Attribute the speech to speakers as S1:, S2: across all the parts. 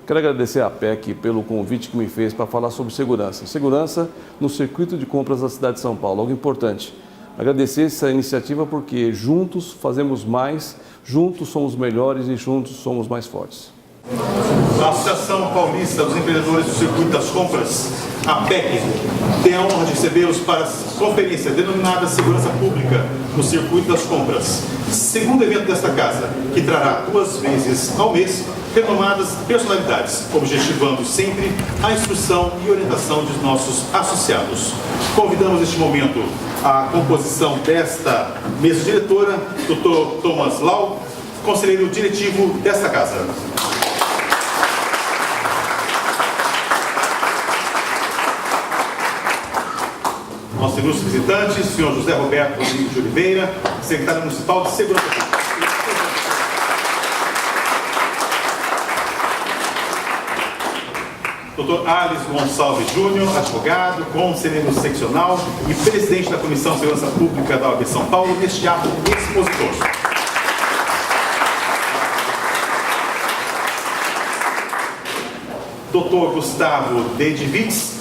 S1: Quero agradecer à APEC pelo convite que me fez para falar sobre segurança. Segurança no circuito de compras da cidade de São Paulo, algo importante. Agradecer essa iniciativa porque juntos fazemos mais, juntos somos melhores e juntos somos mais fortes.
S2: A Associação Paulista dos Empreendedores do Circuito das Compras, a APEC, tem a honra de recebê-los para a conferência denominada Segurança Pública no Circuito das Compras, segundo evento desta casa, que trará 2 vezes ao mês renomadas personalidades, objetivando sempre a instrução e orientação dos nossos associados. Convidamos neste momento a composição desta mesa diretora, Dr. Thomas Lau, conselheiro diretivo desta casa. Nosso ilustre visitante, o senhor José Roberto Rodrigues de Oliveira, secretário municipal de Segurança Pública. Dr. Ales Gonçalves Júnior, advogado, conselheiro seccional e presidente da Comissão de Segurança Pública da OAB São Paulo, neste ato expositor. Dr. Gustavo Dedivitz,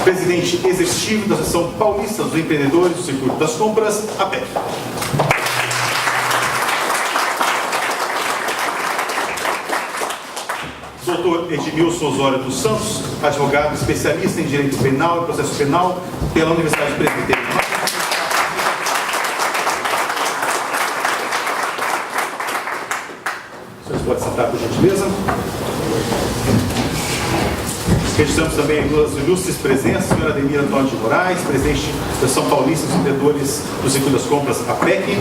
S2: presidente executivo da Associação Paulista dos Empreendedores do Circuito das Compras, APEC. Dr. Edmilson Osório dos Santos, advogado especialista em Direito Penal e Processo Penal pela Universidade Presbiteriana. Vocês podem sentar, por gentileza. Registramos também 2 ilustres presenças, a senhora Ademir Antônio de Moraes, presidente da Associação Paulista dos Empreendedores do Circuito das Compras, APEC,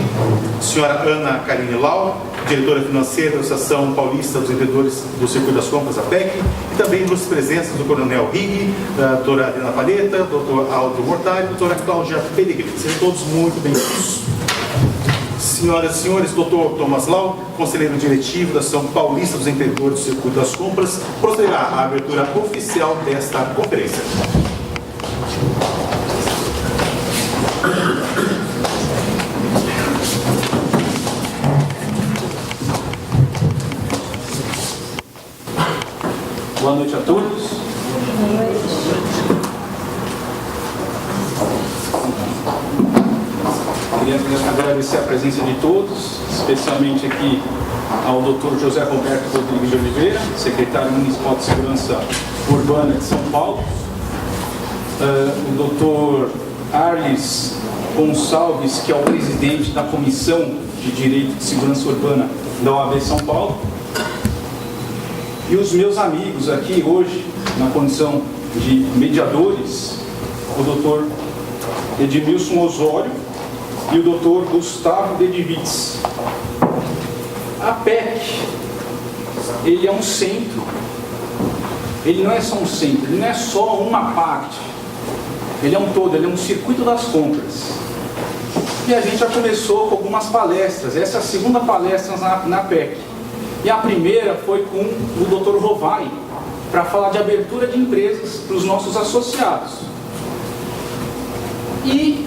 S2: a senhora Ana Karine Lau, diretora financeira da Associação Paulista dos Empreendedores do Circuito das Compras, APEC, e também ilustres presenças do coronel Rigg, da doutora Adriana Palheta, doutor Aldo Mortari e doutora Cláudia Pellegrini. Sejam todos muito bem-vindos. Senhoras e senhores, Dr. Thomas Lau, conselheiro diretivo da Associação Paulista dos Empreendedores do Circuito das Compras, procederá à abertura oficial desta conferência.
S3: Boa noite a todos.
S4: Boa noite.
S3: Queria agradecer a presença de todos, especialmente aqui ao Dr. José Roberto Rodrigues de Oliveira, secretário municipal de Segurança Urbana de São Paulo, o Dr. Arles Gonçalves, que é o presidente da Comissão de Direito de Segurança Urbana da OAB São Paulo, e os meus amigos aqui hoje, na condição de mediadores, o Dr. Edmilson Osório e o Dr. Gustavo Dedivitz. A APEC, ele é um centro, ele não é só um centro, ele não é só uma parte, ele é um todo, ele é um circuito das compras. E a gente já começou com algumas palestras, essa é a segunda palestra na APEC. E a primeira foi com o Dr. Rovai, para falar de abertura de empresas para os nossos associados. E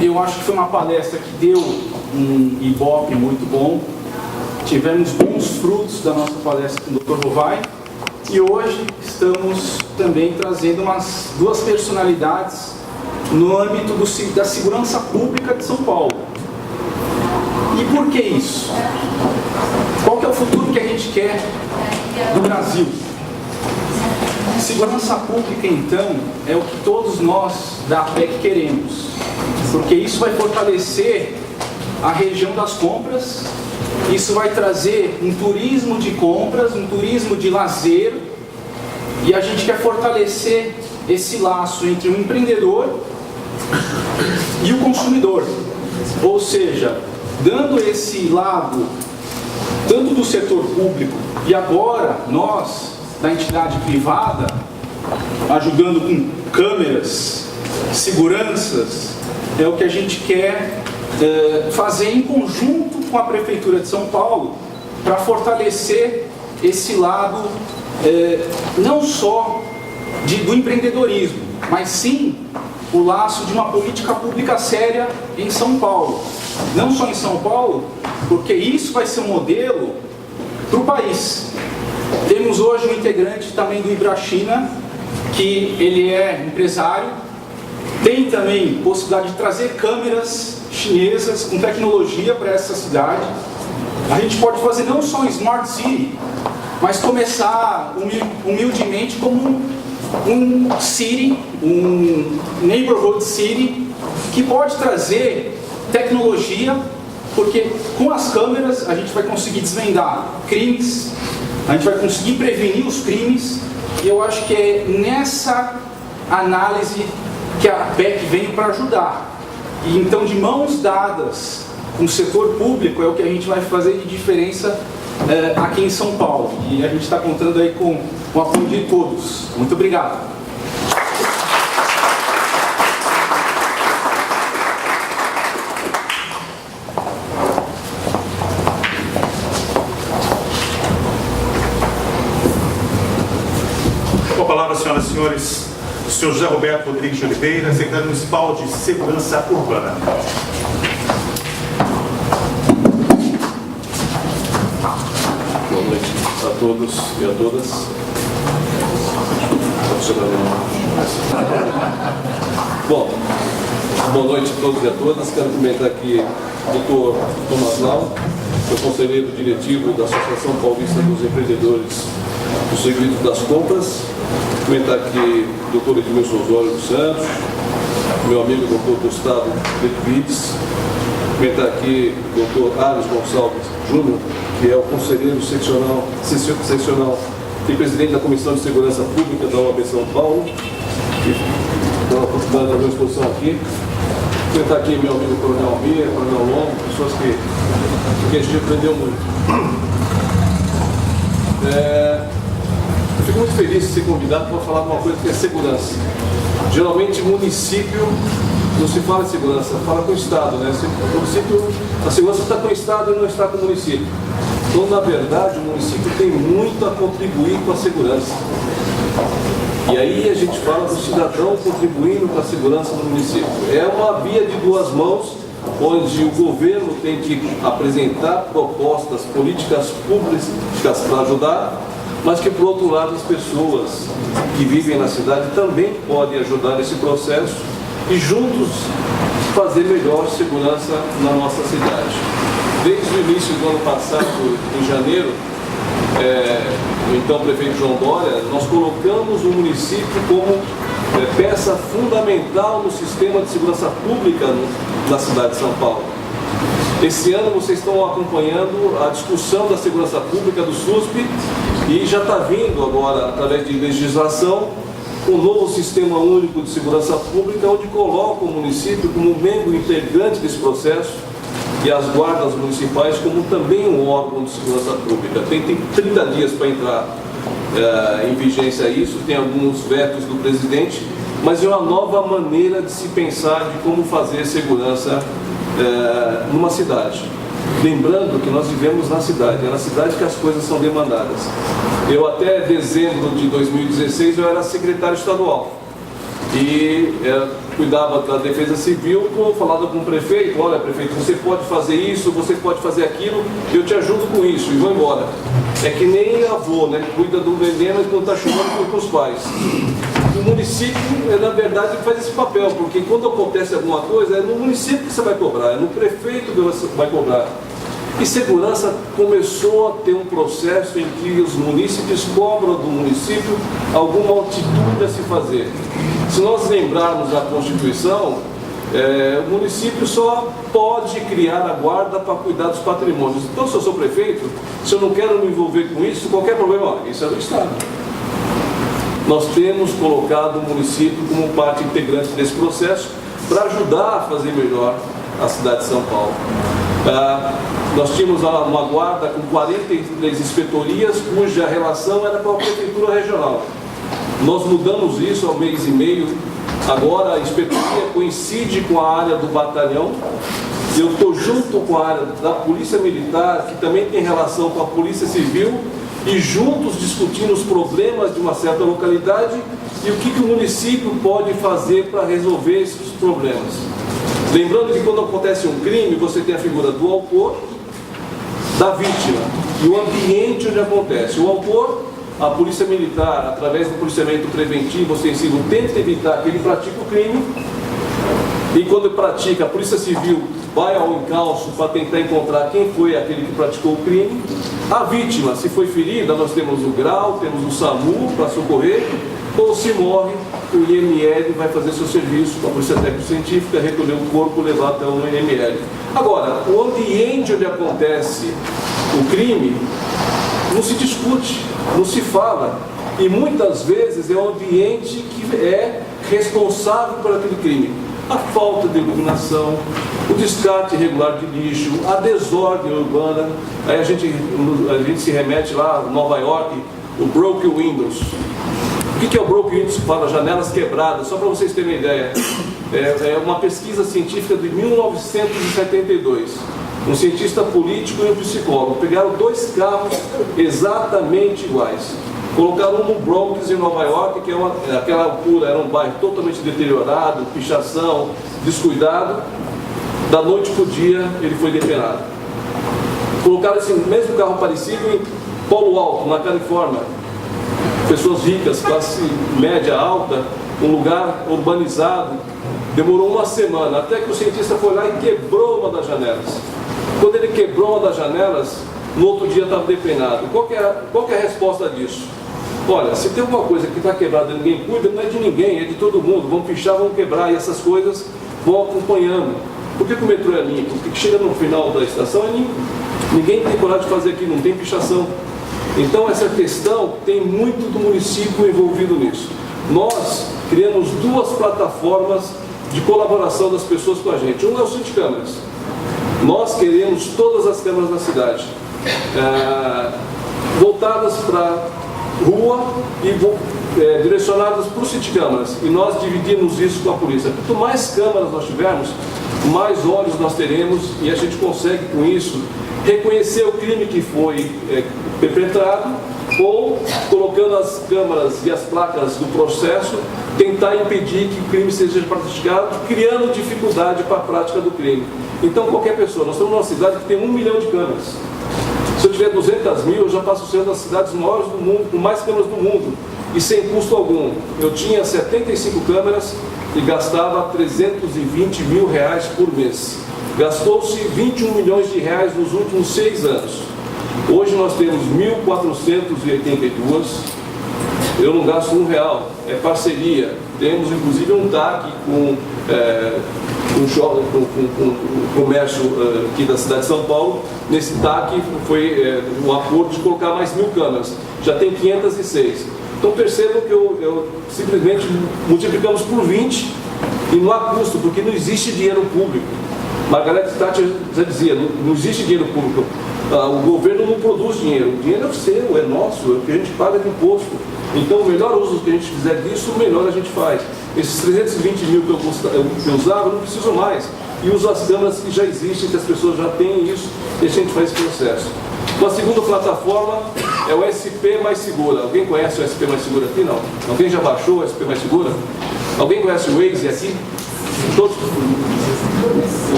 S3: eu acho que foi uma palestra que deu um ibope muito bom. Tivemos bons frutos da nossa palestra com o Dr. Rovai. E hoje estamos também trazendo umas 2 personalidades no âmbito da segurança pública de São Paulo. E por que isso? Qual que é o futuro que a gente quer do Brasil? Segurança pública, então, é o que todos nós da APEC queremos, porque isso vai fortalecer a região das compras, isso vai trazer um turismo de compras, um turismo de lazer, e a gente quer fortalecer esse laço entre o empreendedor e o consumidor, ou seja, dando esse lado tanto do setor público e agora nós da entidade privada, ajudando com câmeras, seguranças, é o que a gente quer fazer em conjunto com a Prefeitura de São Paulo para fortalecer esse lado não só do empreendedorismo, mas sim o laço de uma política pública séria em São Paulo. Não só em São Paulo, porque isso vai ser um modelo para o país. Temos Temos hoje um integrante também do Ibrachina, que ele é empresário, tem também possibilidade de trazer câmeras chinesas com tecnologia para essa cidade. A gente pode fazer não só um Smart City, mas começar humildemente como um city, um neighborhood city, que pode trazer tecnologia, porque com as câmeras a gente vai conseguir desvendar crimes, a gente vai conseguir prevenir os crimes, e eu acho que é nessa análise que a PEC veio para ajudar. E então, de mãos dadas com o setor público, é o que a gente vai fazer de diferença aqui em São Paulo. E a gente está contando aí com o apoio de todos. Muito obrigado.
S2: Com a palavra, senhoras e senhores, o senhor José Roberto Rodrigues de Oliveira, secretário municipal de Segurança Urbana.
S1: Boa noite a todos e a todas. Bom, boa noite a todos e a todas. Quero cumprimentar aqui o Dr. Tomás Lau, que é o conselheiro diretivo da Associação Paulista dos Empreendedores do Segmento das Compras. Cumprimentar aqui o Dr. Edmilson Osório dos Santos, meu amigo Dr. Gustavo Benevides. Cumprimentar aqui o Dr. Ares Gonçalves Júnior, que é o conselheiro seccional e presidente da Comissão de Segurança Pública da OAB São Paulo, que está ocupando a minha exposição aqui. Cumprimentar aqui meu amigo Coronel Almir, Coronel Longo, pessoas que a gente aprendeu muito. Eu fico muito feliz de ser convidado para falar de uma coisa que é segurança. Geralmente, município não se fala de segurança, fala com o Estado, né? O município, a segurança está com o Estado e não está com o município. Então, na verdade, o município tem muito a contribuir com a segurança. E aí a gente fala do cidadão contribuindo com a segurança do município. É uma via de duas mãos, onde o governo tem que apresentar propostas, políticas públicas para ajudar, mas que, por outro lado, as pessoas que vivem na cidade também podem ajudar nesse processo e juntos fazer melhor segurança na nossa cidade. Desde o início do ano passado, em janeiro, o então prefeito João Dória, nós colocamos o município como peça fundamental no sistema de segurança pública na cidade de São Paulo. Esse ano vocês estão acompanhando a discussão da segurança pública do SUSP e já está vindo agora, através de legislação, um novo sistema único de segurança pública, onde coloca o município como membro integrante desse processo e as guardas municipais como também um órgão de segurança pública. Tem 30 dias para entrar em vigência isso, tem alguns vetos do presidente, mas é uma nova maneira de se pensar de como fazer segurança numa cidade. Lembrando que nós vivemos na cidade, é na cidade que as coisas são demandadas. Eu até dezembro de 2016 eu era secretário estadual e cuidava da defesa civil, falava com o prefeito, olha prefeito, você pode fazer isso, você pode fazer aquilo, eu te ajudo com isso e vou embora. É que nem avô, né? Cuida do neném, mas quando está chorando com os pais. O município, na verdade, faz esse papel, porque quando acontece alguma coisa, é no município que você vai cobrar, é no prefeito que você vai cobrar. E segurança começou a ter um processo em que os munícipes cobram do município alguma atitude a se fazer. Se nós lembrarmos da Constituição, o município só pode criar a guarda para cuidar dos patrimônios. Então, se eu sou prefeito, se eu não quero me envolver com isso, qualquer problema, isso é do Estado. Nós temos colocado o município como parte integrante desse processo para ajudar a fazer melhor a cidade de São Paulo. Nós tínhamos uma guarda com 43 inspetorias, cuja relação era com a prefeitura regional. Nós mudamos isso há um mês e meio. Agora a inspetoria coincide com a área do batalhão. Eu estou junto com a área da Polícia Militar, que também tem relação com a Polícia Civil, e juntos discutindo os problemas de uma certa localidade e o que o município pode fazer para resolver esses problemas. Lembrando que quando acontece um crime, você tem a figura do autor, da vítima e o ambiente onde acontece. O autor a polícia militar, através do policiamento preventivo, ostensivo, tenta evitar que ele pratique o crime. E quando pratica, a Polícia Civil vai ao encalço para tentar encontrar quem foi aquele que praticou o crime. A vítima, se foi ferida, nós temos o GRAU, temos o SAMU para socorrer, ou se morre, o IML vai fazer seu serviço com a Polícia Técnico-Científica, recolher o corpo e levar até o IML. Agora, o ambiente onde acontece o crime não se discute, não se fala, e muitas vezes é o ambiente que é responsável por aquele crime. A falta de iluminação, o descarte irregular de lixo, a desordem urbana. Aí a gente se remete lá em Nova York, o broken windows. O que é o broken windows? Fala janelas quebradas, só para vocês terem uma ideia. É uma pesquisa científica de 1972. Um cientista político e um psicólogo pegaram 2 carros exatamente iguais. Colocaram um no Bronx, em Nova York, que aquela altura era um bairro totalmente deteriorado, pichação, descuidado. Da noite para o dia, ele foi depenado. Colocaram esse mesmo carro parecido em Palo Alto, na Califórnia. Pessoas ricas, classe média alta, um lugar urbanizado. Demorou uma semana, até que o cientista foi lá e quebrou uma das janelas. Quando ele quebrou uma das janelas, no outro dia estava depenado. Qual que é a resposta disso? Olha, se tem alguma coisa que está quebrada e ninguém cuida, não é de ninguém, é de todo mundo. Vão pichar, vão quebrar, e essas coisas vão acompanhando. Por que o metrô é limpo? Porque chega no final da estação é limpo. Ninguém tem coragem de fazer aqui, não tem pichação. Então essa questão tem muito do município envolvido nisso. Nós criamos 2 plataformas de colaboração das pessoas com a gente. Um é o City Câmeras. Nós queremos todas as câmeras da cidade voltadas para rua e direcionadas para os City Câmeras, e nós dividimos isso com a polícia. Quanto mais câmeras nós tivermos, mais olhos nós teremos, e a gente consegue com isso reconhecer o crime que foi perpetrado, ou colocando as câmeras e as placas do processo, tentar impedir que o crime seja praticado, criando dificuldade para a prática do crime. Então qualquer pessoa, nós estamos numa cidade que tem 1 milhão de câmeras. Se eu tiver 200 mil, eu já passo a ser uma das cidades maiores do mundo, com mais câmeras do mundo, e sem custo algum. Eu tinha 75 câmeras e gastava 320 mil reais por mês. Gastou-se 21 milhões de reais nos últimos 6 anos. Hoje nós temos 1.482. Eu não gasto R$1, é parceria. Temos inclusive um TAC com o comércio aqui da cidade de São Paulo. Nesse TAC foi um acordo de colocar mais 1.000 câmeras. Já tem 506. Então percebam que eu simplesmente multiplicamos por 20 e não há custo, porque não existe dinheiro público. Margaret Thatcher já dizia, não existe dinheiro público. O governo não produz dinheiro. O dinheiro é seu, é nosso, é o que a gente paga de imposto. Então, o melhor uso que a gente fizer disso, o melhor a gente faz. Esses 320 mil que eu usava, eu não preciso mais. E uso as câmeras que já existem, que as pessoas já têm isso, e a gente faz esse processo. Uma segunda plataforma é o SP Mais Segura. Alguém conhece o SP Mais Segura aqui? Não. Alguém já baixou o SP Mais Segura? Alguém conhece o Waze aqui? Todos.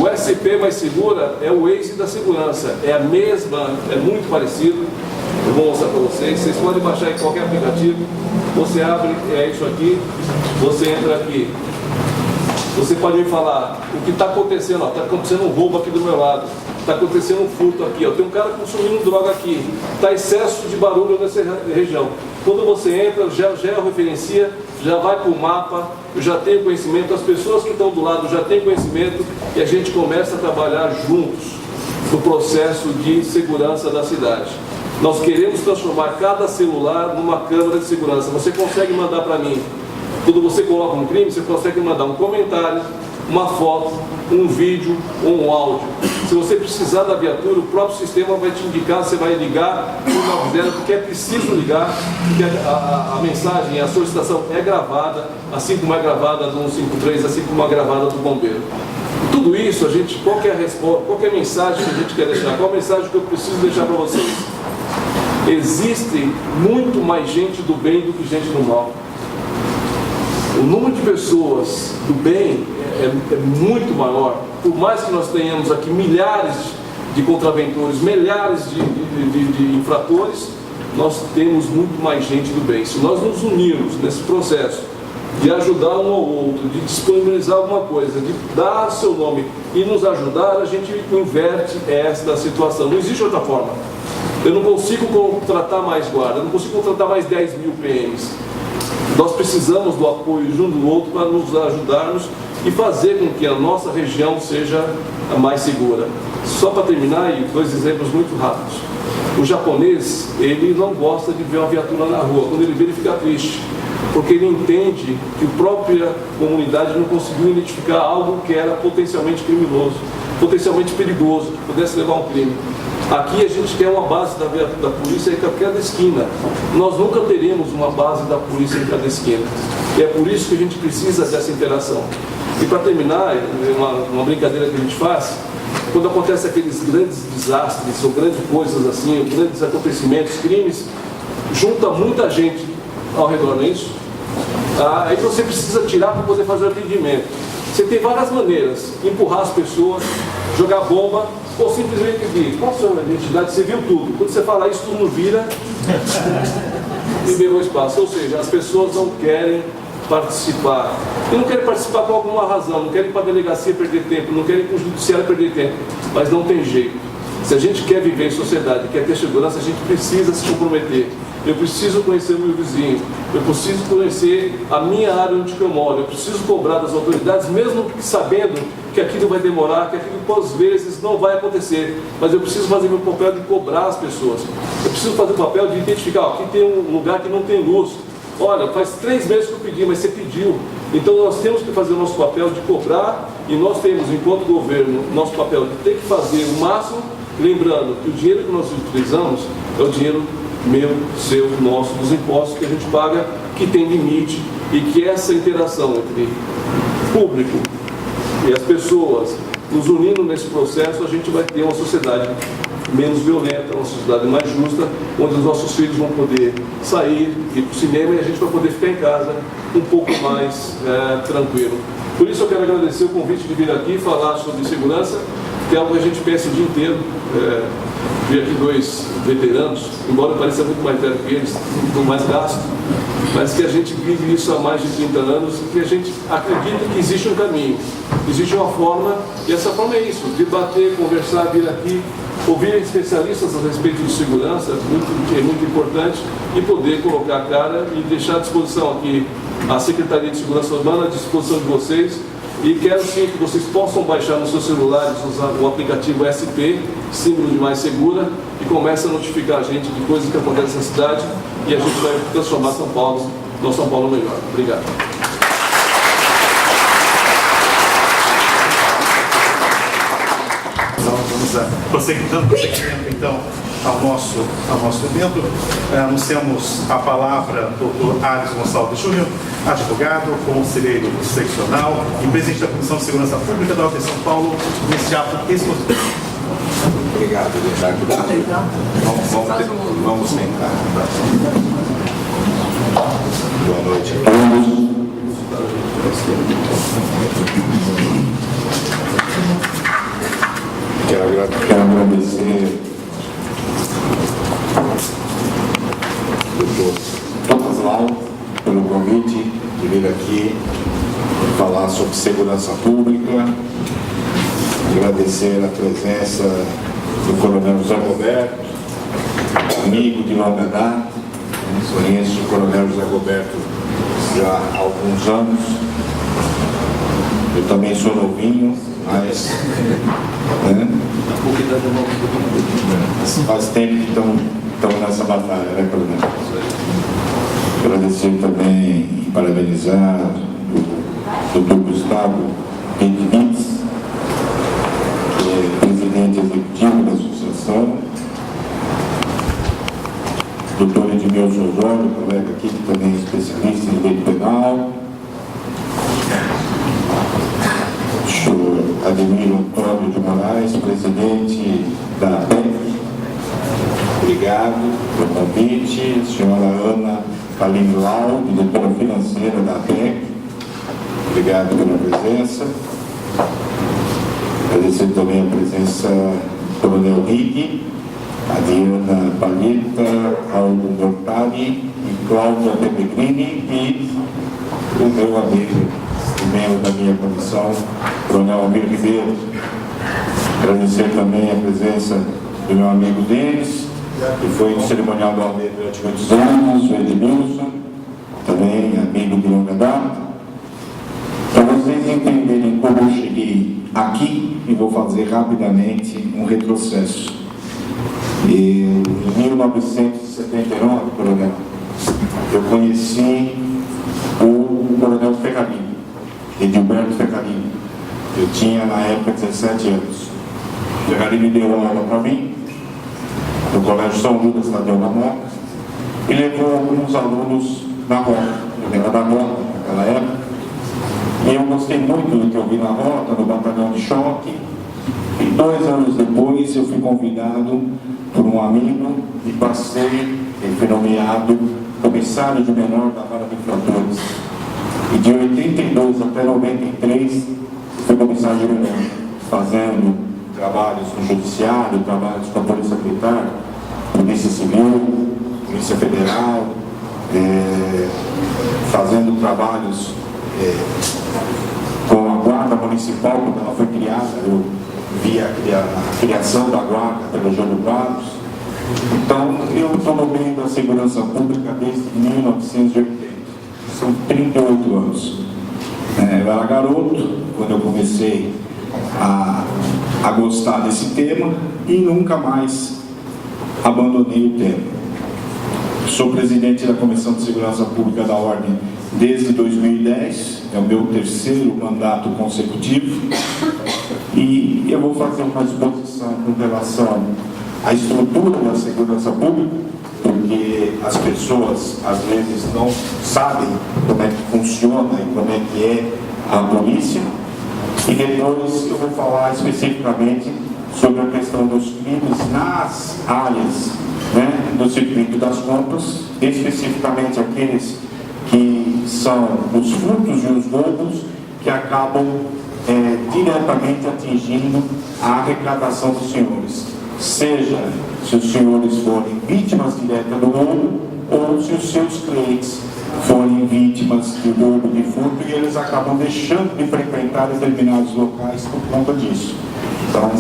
S1: O SP Mais Segura é o Waze da segurança. É a mesma, é muito parecido. Eu vou mostrar para vocês. Vocês podem baixar em qualquer aplicativo. Você abre, é isso aqui. Você entra aqui. Você pode me falar o que está acontecendo. Está acontecendo um roubo aqui do meu lado. Está acontecendo um furto aqui. Ó. Tem um cara consumindo droga aqui. Está excesso de barulho nessa região. Quando você entra, já referencia, já vai para o mapa, já tem conhecimento, as pessoas que estão do lado já têm conhecimento, e a gente começa a trabalhar juntos no processo de segurança da cidade. Nós queremos transformar cada celular numa câmera de segurança. Você consegue mandar para mim, quando você coloca um crime, você consegue mandar um comentário, uma foto, um vídeo ou um áudio. Se você precisar da viatura, o próprio sistema vai te indicar, você vai ligar para o 90, porque é preciso ligar, porque a mensagem, a solicitação é gravada, assim como é gravada no 153, assim como é gravada do bombeiro. Tudo isso, a gente, qual é a resposta, qual é a mensagem que a gente quer deixar? Qual a mensagem que eu preciso deixar para vocês? Existe muito mais gente do bem do que gente do mal. O número de pessoas do bem é muito maior. Por mais que nós tenhamos aqui milhares de contraventores, milhares de infratores, nós temos muito mais gente do bem. Se nós nos unirmos nesse processo de ajudar um ao outro, de disponibilizar alguma coisa, de dar seu nome e nos ajudar, a gente inverte essa situação. Não existe outra forma. Eu não consigo contratar mais guarda, eu não consigo contratar mais 10 mil PMs. Nós precisamos do apoio de um do outro para nos ajudarmos e fazer com que a nossa região seja a mais segura. Só para terminar, e 2 exemplos muito rápidos. O japonês, ele não gosta de ver uma viatura na rua. Quando ele vê, ele fica triste, porque ele entende que a própria comunidade não conseguiu identificar algo que era potencialmente criminoso, potencialmente perigoso, que pudesse levar a um crime. Aqui a gente quer uma base da polícia em cada esquina. Nós nunca teremos uma base da polícia em cada esquina. E é por isso que a gente precisa dessa interação. E para terminar, uma brincadeira que a gente faz, quando acontece aqueles grandes desastres, ou grandes coisas assim, ou grandes acontecimentos, crimes, junta muita gente ao redor, não é isso? Aí você precisa tirar para poder fazer o atendimento. Você tem várias maneiras: empurrar as pessoas, jogar bomba, ou simplesmente dizer, qual a sua identidade? Você viu tudo. Quando você fala isso, tudo vira e liberou espaço. Ou seja, as pessoas não querem participar. E não querem participar por alguma razão, não querem ir para a delegacia perder tempo, não querem ir para o judiciário perder tempo. Mas não tem jeito. Se a gente quer viver em sociedade, quer ter segurança, a gente precisa se comprometer. Eu preciso conhecer o meu vizinho, eu preciso conhecer a minha área onde eu moro, eu preciso cobrar das autoridades, mesmo sabendo que aquilo vai demorar, que aquilo às vezes não vai acontecer, mas eu preciso fazer meu papel de cobrar as pessoas. Eu preciso fazer o papel de identificar, aqui tem um lugar que não tem luz. Olha, faz 3 meses que eu pedi, mas você pediu. Então nós temos que fazer o nosso papel de cobrar, e nós temos, enquanto governo, nosso papel de ter que fazer o máximo, lembrando que o dinheiro que nós utilizamos é o dinheiro meu, seu, nosso, dos impostos que a gente paga, que tem limite, e que essa interação entre público e as pessoas nos unindo nesse processo, a gente vai ter uma sociedade menos violenta, uma sociedade mais justa, onde os nossos filhos vão poder sair, ir para o cinema, e a gente vai poder ficar em casa um pouco mais tranquilo. Por isso eu quero agradecer o convite de vir aqui falar sobre segurança, que é algo que a gente pensa o dia inteiro. Vi aqui 2 veteranos, embora eu pareça muito mais velho que eles, com mais gasto, mas que a gente vive isso há mais de 30 anos, e que a gente acredita que existe um caminho, existe uma forma, e essa forma é isso: debater, conversar, vir aqui, ouvir especialistas a respeito de segurança, é muito importante, e poder colocar a cara e deixar à disposição aqui a Secretaria de Segurança Urbana, à disposição de vocês. E quero sim que vocês possam baixar nos seus celulares, usar o aplicativo SP, símbolo de Mais Segura, e comece a notificar a gente de coisas que acontecem na cidade, e a gente vai transformar São Paulo, nosso São Paulo melhor. Obrigado.
S2: Então, vamos prosseguindo então ao nosso evento. Anunciamos a palavra do Dr. Ares Gonçalves Júnior, advogado, conselheiro seccional e presidente da Comissão de Segurança Pública da OAB São Paulo, nesse ato expositivo.
S5: Obrigado, Leonardo. Vamos sentar. Boa noite a todos. Quero agradecer ao Dr. Thomas Lau pelo convite de vir aqui falar sobre segurança pública. Agradecer a presença do Coronel José Roberto, amigo de longa data. Conheço o Coronel José Roberto já há alguns anos. Eu também sou novinho, mas faz tempo que estão nessa batalha, né, Coronel? Agradecer também e parabenizar o Dr. Gustavo Benítez, que é presidente executivo da associação, Dr. Edmilson Osório, colega aqui, que também é especialista em direito penal, Sr. Ademir Antônio de Moraes, presidente da APEC, obrigado pelo convite, senhora Ana Kaline Lau, diretora financeira da APEC, obrigado pela presença. Agradecer também a presença do Coronel Rick, a Diana Palheta, Aldo Mortari e Cláudia Pellegrini e o meu amigo, o membro da minha comissão, Coronel Almir Ribeiro. Agradecer também a presença do meu amigo Denis, que foi no cerimonial do Almeida durante muitos anos, o Edmilson, também amigo de longa data. Para vocês entenderem como eu cheguei aqui, e vou fazer rapidamente um retrocesso. Em 1979, coronel, eu conheci o coronel Ferrarini, Edilberto Ferrarini. Eu tinha na época 17 anos. O Ferrarini deu aula para mim no Colégio São Judas Tadeu da Moca e levou alguns alunos na rota. Eu era da rota naquela época e eu gostei muito do que eu vi na rota, no batalhão de choque. E 2 anos depois eu fui convidado por um amigo e passei, ele foi nomeado comissário de menor da Vara de Infratores. E de 82 até 93 fui comissário de menor, fazendo trabalhos no Judiciário, trabalhos com a Polícia Militar, Polícia Civil, Polícia Federal, fazendo trabalhos com a Guarda Municipal, quando ela foi criada. Eu vi a criação da Guarda pelo Jânio Quadros. Então, eu estou no meio da segurança pública desde 1980. São 38 anos. Eu era garoto quando eu comecei a gostar desse tema e nunca mais abandonei o tema. Sou presidente da Comissão de Segurança Pública da Ordem desde 2010, é o meu 3º mandato consecutivo, e eu vou fazer uma exposição com relação à estrutura da segurança pública, porque as pessoas às vezes não sabem como é que funciona e como é que é a polícia. E depois eu vou falar especificamente sobre a questão dos crimes nas áreas, do circuito das compras, especificamente aqueles que são os furtos e os roubos que acabam diretamente atingindo a arrecadação dos senhores, seja se os senhores forem vítimas diretas do roubo ou se os seus clientes forem vítimas de roubo, de furto, e eles acabam deixando de frequentar determinados locais por conta disso. Então,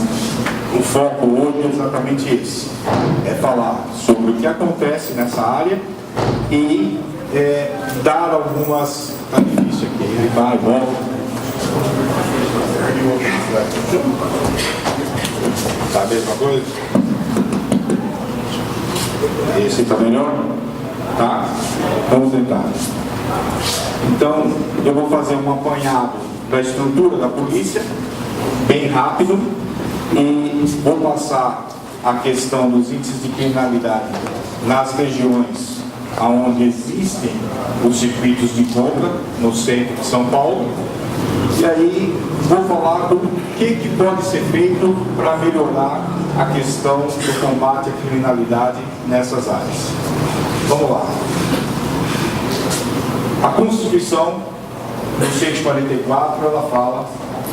S5: o foco hoje é exatamente esse, é falar sobre o que acontece nessa área e dar algumas... Tá difícil aqui, ele vai e volta. Tá a mesma coisa? Esse tá melhor? Tá? Vamos tentar. Então, eu vou fazer um apanhado da estrutura da polícia, bem rápido, e vou passar a questão dos índices de criminalidade nas regiões onde existem os circuitos de compra, no centro de São Paulo, e aí vou falar do que pode ser feito para melhorar a questão do combate à criminalidade nessas áreas. Vamos lá. A Constituição, no 144, ela fala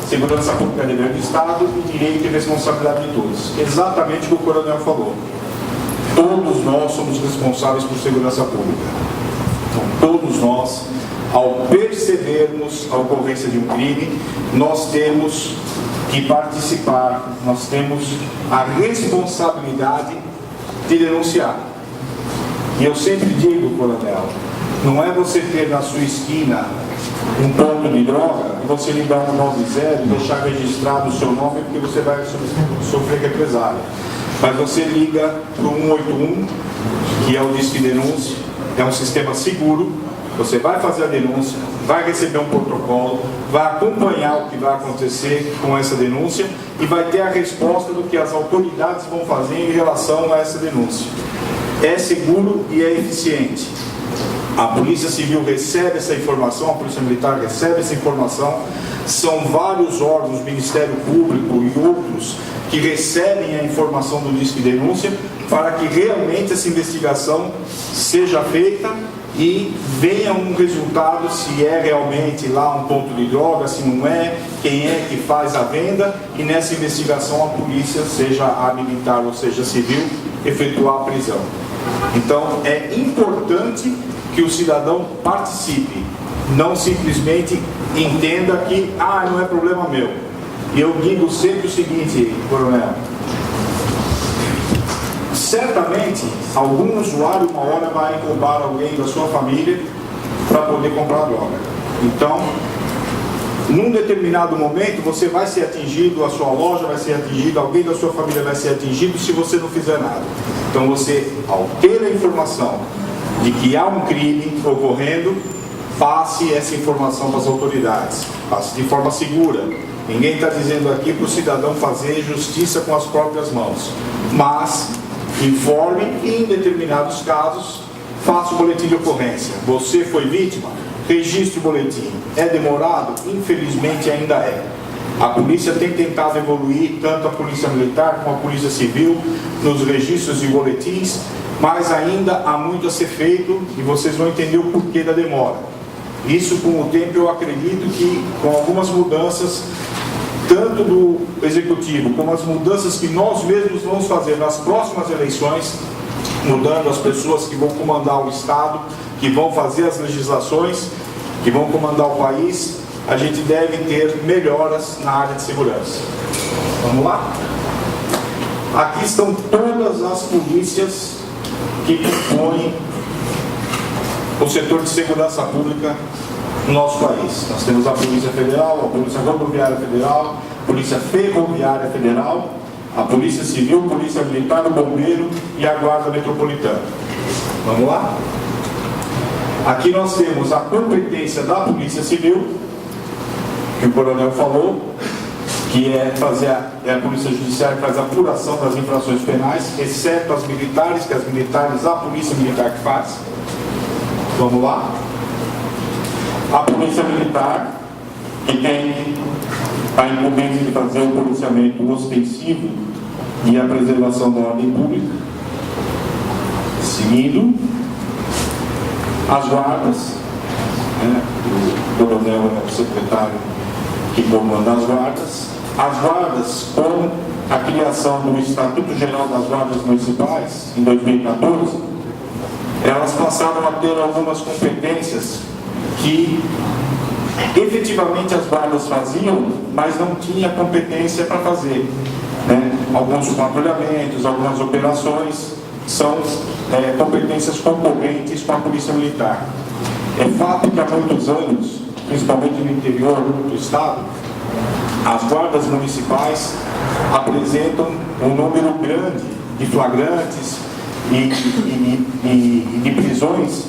S5: segurança pública é dever do Estado e direito e responsabilidade de todos. Exatamente o que o coronel falou. Todos nós somos responsáveis por segurança pública. Então, todos nós, ao percebermos a ocorrência de um crime, nós temos que participar, nós temos a responsabilidade de denunciar. E eu sempre digo, coronel, não é você ter na sua esquina um ponto de droga e você ligar um 90 e deixar registrado o seu nome, porque você vai sofrer represália. Mas você liga para o 181, que é o Disque Denúncia, é um sistema seguro. Você vai fazer a denúncia, vai receber um protocolo, vai acompanhar o que vai acontecer com essa denúncia e vai ter a resposta do que as autoridades vão fazer em relação a essa denúncia. É seguro e é eficiente. A Polícia Civil recebe essa informação, a Polícia Militar recebe essa informação, são vários órgãos, Ministério Público e outros, que recebem a informação do Disque Denúncia para que realmente essa investigação seja feita e venha um resultado, se é realmente lá um ponto de droga, se não é, quem é que faz a venda, e nessa investigação a polícia, seja a militar ou seja a civil,
S6: efetuar a prisão. Então, é importante que o cidadão participe, não simplesmente entenda que, não é problema meu. E eu digo sempre o seguinte, coronel, certamente algum usuário uma hora vai roubar alguém da sua família para poder comprar droga. Então, num determinado momento, você vai ser atingido, a sua loja vai ser atingida, alguém da sua família vai ser atingido se você não fizer nada. Então você, ao ter a informação de que há um crime ocorrendo, passe essa informação para as autoridades, passe de forma segura. Ninguém está dizendo aqui para o cidadão fazer justiça com as próprias mãos, mas informe e, em determinados casos, faça o boletim de ocorrência. Você foi vítima? Registre o boletim. É demorado? Infelizmente ainda é. A polícia tem tentado evoluir, tanto a polícia militar como a polícia civil, nos registros e boletins, mas ainda há muito a ser feito e vocês vão entender o porquê da demora. Isso, com o tempo, eu acredito que com algumas mudanças, tanto do executivo como as mudanças que nós mesmos vamos fazer nas próximas eleições, mudando as pessoas que vão comandar o Estado, que vão fazer as legislações, que vão comandar o país, a gente deve ter melhoras na área de segurança. Vamos lá? Aqui estão todas as polícias que compõem o setor de segurança pública no nosso país. Nós temos a Polícia Federal, a Polícia Rodoviária Federal, a Polícia Ferroviária Federal, a Polícia Civil, a Polícia Militar, o Bombeiro e a Guarda Metropolitana. Vamos lá? Aqui nós temos a competência da Polícia Civil, que o coronel falou, que é a Polícia Judiciária que faz a apuração das infrações penais, exceto as militares, que as militares, a Polícia Militar que faz. Vamos lá? A Polícia Militar, que tem a incumbência de fazer o policiamento ostensivo e a preservação da ordem pública. Seguindo, as guardas, o coronel é o secretário que comanda as guardas. As guardas, com a criação do Estatuto Geral das Guardas Municipais, em 2014, elas passaram a ter algumas competências que efetivamente as guardas faziam, mas não tinha competência para fazer. Alguns patrulhamentos, algumas operações são competências concorrentes com a Polícia Militar. É fato que há muitos anos, principalmente no interior do Estado, as guardas municipais apresentam um número grande de flagrantes e de prisões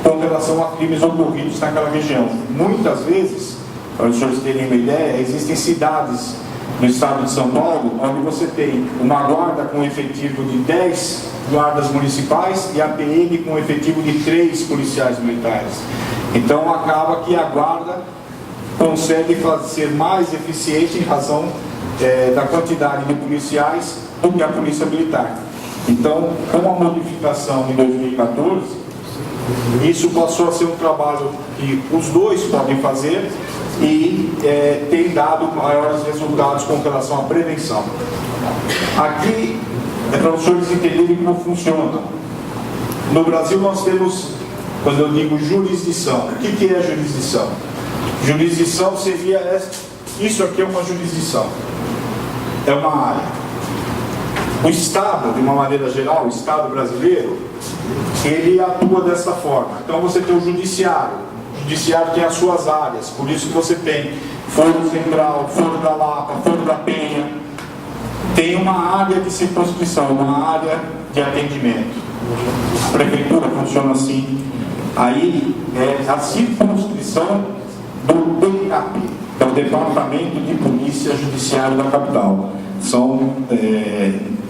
S6: com relação a crimes ocorridos naquela região. Muitas vezes, para os senhores terem uma ideia, existem cidades no estado de São Paulo onde você tem uma guarda com efetivo de 10 guardas municipais e a PM com efetivo de 3 policiais militares. Então acaba que a guarda consegue ser mais eficiente em razão da quantidade de policiais do que a polícia militar. Então, com a modificação em 2014, isso passou a ser um trabalho que os dois podem fazer e tem dado maiores resultados com relação à prevenção. Aqui é para os senhores entenderem como funciona. No Brasil nós temos, quando eu digo jurisdição, o que é jurisdição? Jurisdição seria isso aqui é uma jurisdição, é uma área. O Estado, de uma maneira geral, o Estado brasileiro, ele atua dessa forma. Então você tem o Judiciário. O Judiciário tem as suas áreas, por isso que você tem Foro Central, Foro da Lapa, Foro da Penha. Tem uma área de circunscrição, uma área de atendimento. A Prefeitura funciona assim. Aí é a circunscrição do DECAP, que é o Departamento de Polícia Judiciária da capital. São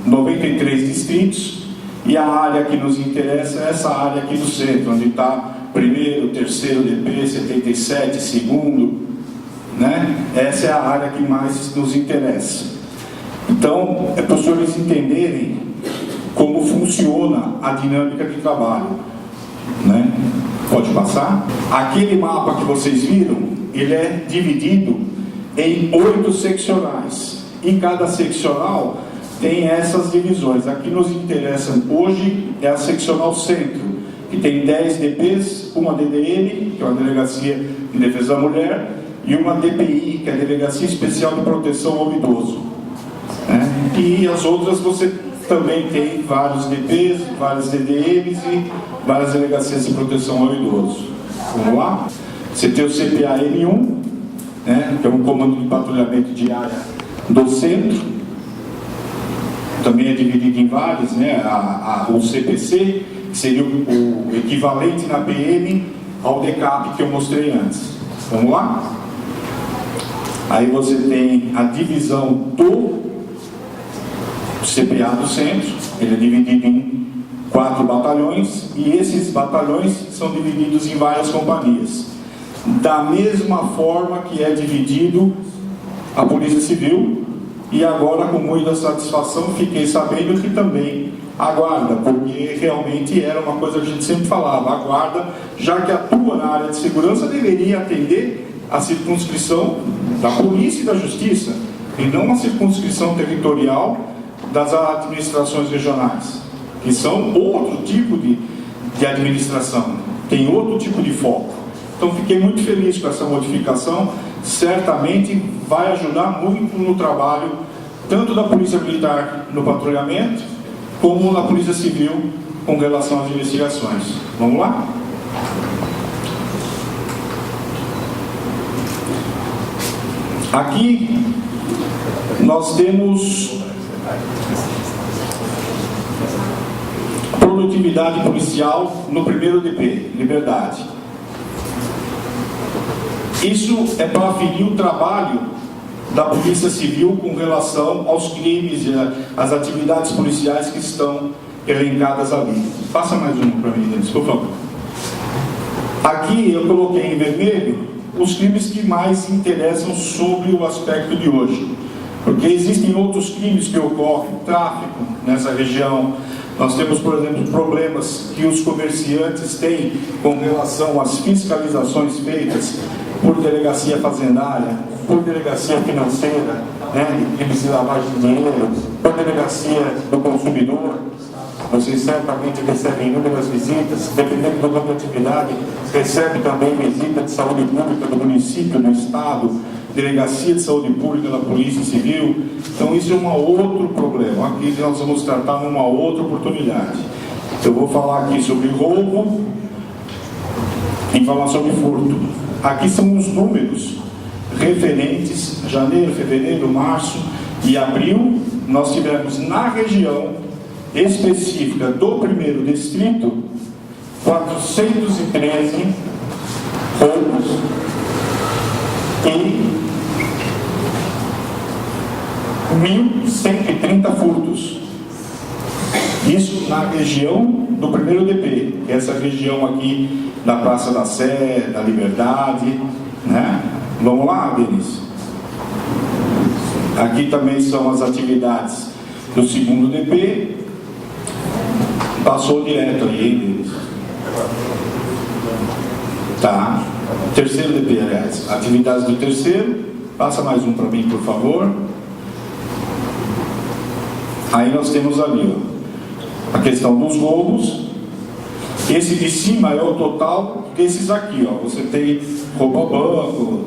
S6: 93 distritos e a área que nos interessa é essa área aqui do centro, onde está primeiro, terceiro DP, 77, segundo, Essa é a área que mais nos interessa. Então, é para os senhores entenderem como funciona a dinâmica de trabalho, Pode passar? Aquele mapa que vocês viram, ele é dividido em 8 seccionais. E cada seccional tem essas divisões. Aqui nos interessa hoje é a seccional centro, que tem 10 DPs, uma DDM, que é uma Delegacia de Defesa da Mulher, e uma DPI, que é a Delegacia Especial de Proteção ao Idoso. E as outras você também tem vários DPs, vários DDMs e várias Delegacias de Proteção ao Idoso. Vamos lá? Você tem o CPA-M1, que é um comando de patrulhamento de área do centro, também é dividido em vários, o CPC, que seria o equivalente na PM ao DECAP que eu mostrei antes. Vamos lá? Aí você tem a divisão do CPA do centro, ele é dividido em 4 batalhões, e esses batalhões são divididos em várias companhias. Da mesma forma que é dividido a Polícia Civil, e agora, com muita satisfação, fiquei sabendo que também a Guarda, porque realmente era uma coisa que a gente sempre falava, a Guarda, já que atua na área de segurança, deveria atender a circunscrição da Polícia e da Justiça, e não a circunscrição territorial das administrações regionais, que são outro tipo de administração, tem outro tipo de foco. Então fiquei muito feliz com essa modificação, certamente vai ajudar muito no trabalho, tanto da Polícia Militar no patrulhamento, como na Polícia Civil com relação às investigações. Vamos lá? Aqui nós temos produtividade policial no primeiro DP, Liberdade. Isso é para aferir o trabalho da Polícia Civil com relação aos crimes e às atividades policiais que estão elencadas ali. Passa mais uma para mim, Denis, por favor. Aqui eu coloquei em vermelho os crimes que mais interessam sobre o aspecto de hoje. Porque existem outros crimes que ocorrem, tráfico nessa região. Nós temos, por exemplo, problemas que os comerciantes têm com relação às fiscalizações feitas por delegacia fazendária, por delegacia financeira, de crimes de lavagem de dinheiro, por delegacia do consumidor. Vocês certamente recebem inúmeras visitas, dependendo do campo de atividade, recebe também visita de saúde pública do município, do estado, delegacia de saúde pública da Polícia Civil. Então isso é um outro problema. Aqui nós vamos tratar numa outra oportunidade. Eu vou falar aqui sobre roubo e falar sobre furto. Aqui são os números referentes, janeiro, fevereiro, março e abril. Nós tivemos na região específica do primeiro distrito 413 roubos e 1.130 furtos. Isso na região do primeiro DP, essa região aqui da Praça da Sé, da Liberdade, Vamos lá, Denis? Aqui também são as atividades do segundo DP. Passou direto aí, hein, Denis? Tá. Terceiro DP, aliás. Atividades do terceiro. Passa mais um para mim, por favor. Aí nós temos ali, a questão dos roubos. Esse de cima é o total desses aqui, Você tem roubo ao banco,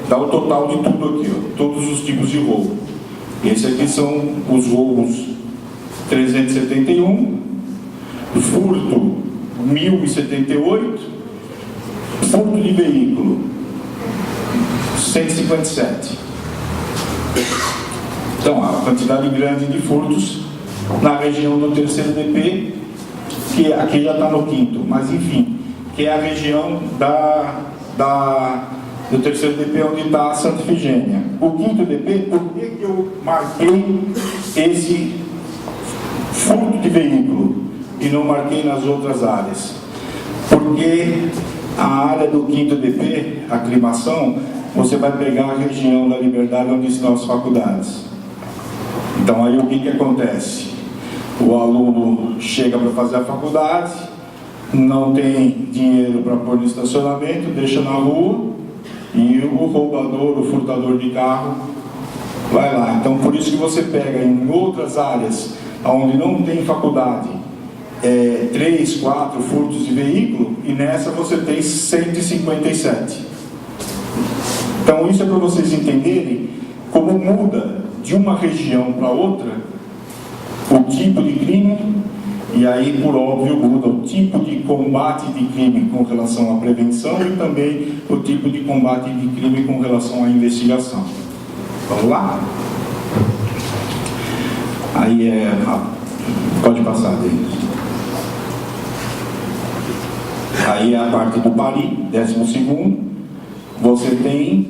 S6: dá o total de tudo aqui, todos os tipos de roubo. Esse aqui são os roubos 371, furto 1.078, furto de veículo 157. Então, há uma quantidade grande de furtos na região do terceiro DP, que aqui já está no quinto, mas enfim, que é a região do terceiro DP onde está a Santa Efigênia. O quinto DP, por que eu marquei esse furto de veículo e não marquei nas outras áreas? Porque a área do quinto DP, a aclimação, você vai pegar a região da Liberdade onde estão as faculdades. Então aí o que acontece? O aluno chega para fazer a faculdade, não tem dinheiro para pôr no estacionamento, deixa na rua, e o roubador, o furtador de carro, Vai lá. Então, por isso que você pega em outras áreas onde não tem faculdade, 3, 4 furtos de veículo, e nessa você tem 157. Então, isso é para vocês entenderem como muda de uma região para outra o tipo de crime, e aí, por óbvio, muda o tipo de combate de crime com relação à prevenção e também o tipo de combate de crime com relação à investigação. Vamos lá? Aí pode passar dele. Aí é a parte do PARI, 12º. Você tem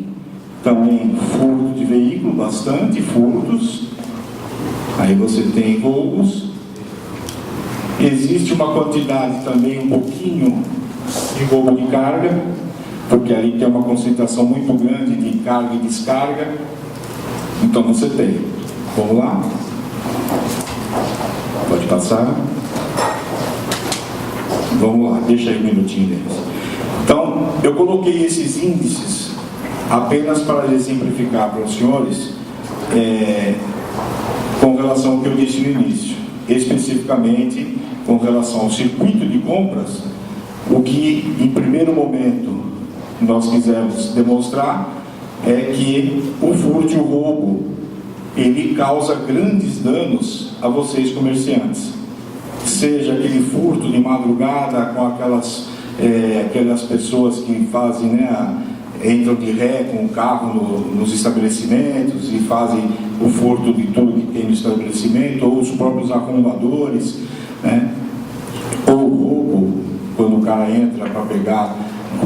S6: também furto de veículo, bastante furtos. Aí você tem roubos. Existe uma quantidade também, um pouquinho de roubo de carga, porque ali tem uma concentração muito grande de carga e descarga. Então você tem. Vamos lá? Pode passar. Vamos lá, deixa aí um minutinho deles. Então, eu coloquei esses índices apenas para exemplificar para os senhores com relação ao que eu disse no início, especificamente com relação ao circuito de compras. O que em primeiro momento nós quisemos demonstrar é que o furto e o roubo, ele causa grandes danos a vocês comerciantes, seja aquele furto de madrugada com aquelas pessoas que fazem, entram de ré com o carro nos estabelecimentos e fazem o furto de tudo que tem no estabelecimento, ou os próprios arrombadores, ou o roubo, quando o cara entra para pegar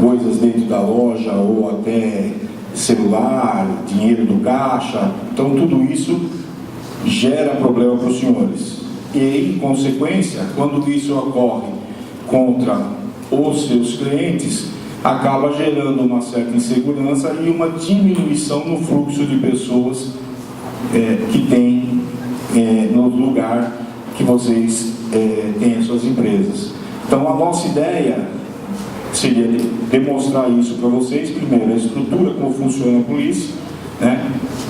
S6: coisas dentro da loja, ou até celular, dinheiro do caixa. Então tudo isso gera problema para os senhores, e em consequência, quando isso ocorre contra os seus clientes, acaba gerando uma certa insegurança e uma diminuição no fluxo de pessoas que tem no lugar que vocês têm as suas empresas. Então a nossa ideia seria demonstrar isso para vocês, primeiro a estrutura, como funciona a polícia,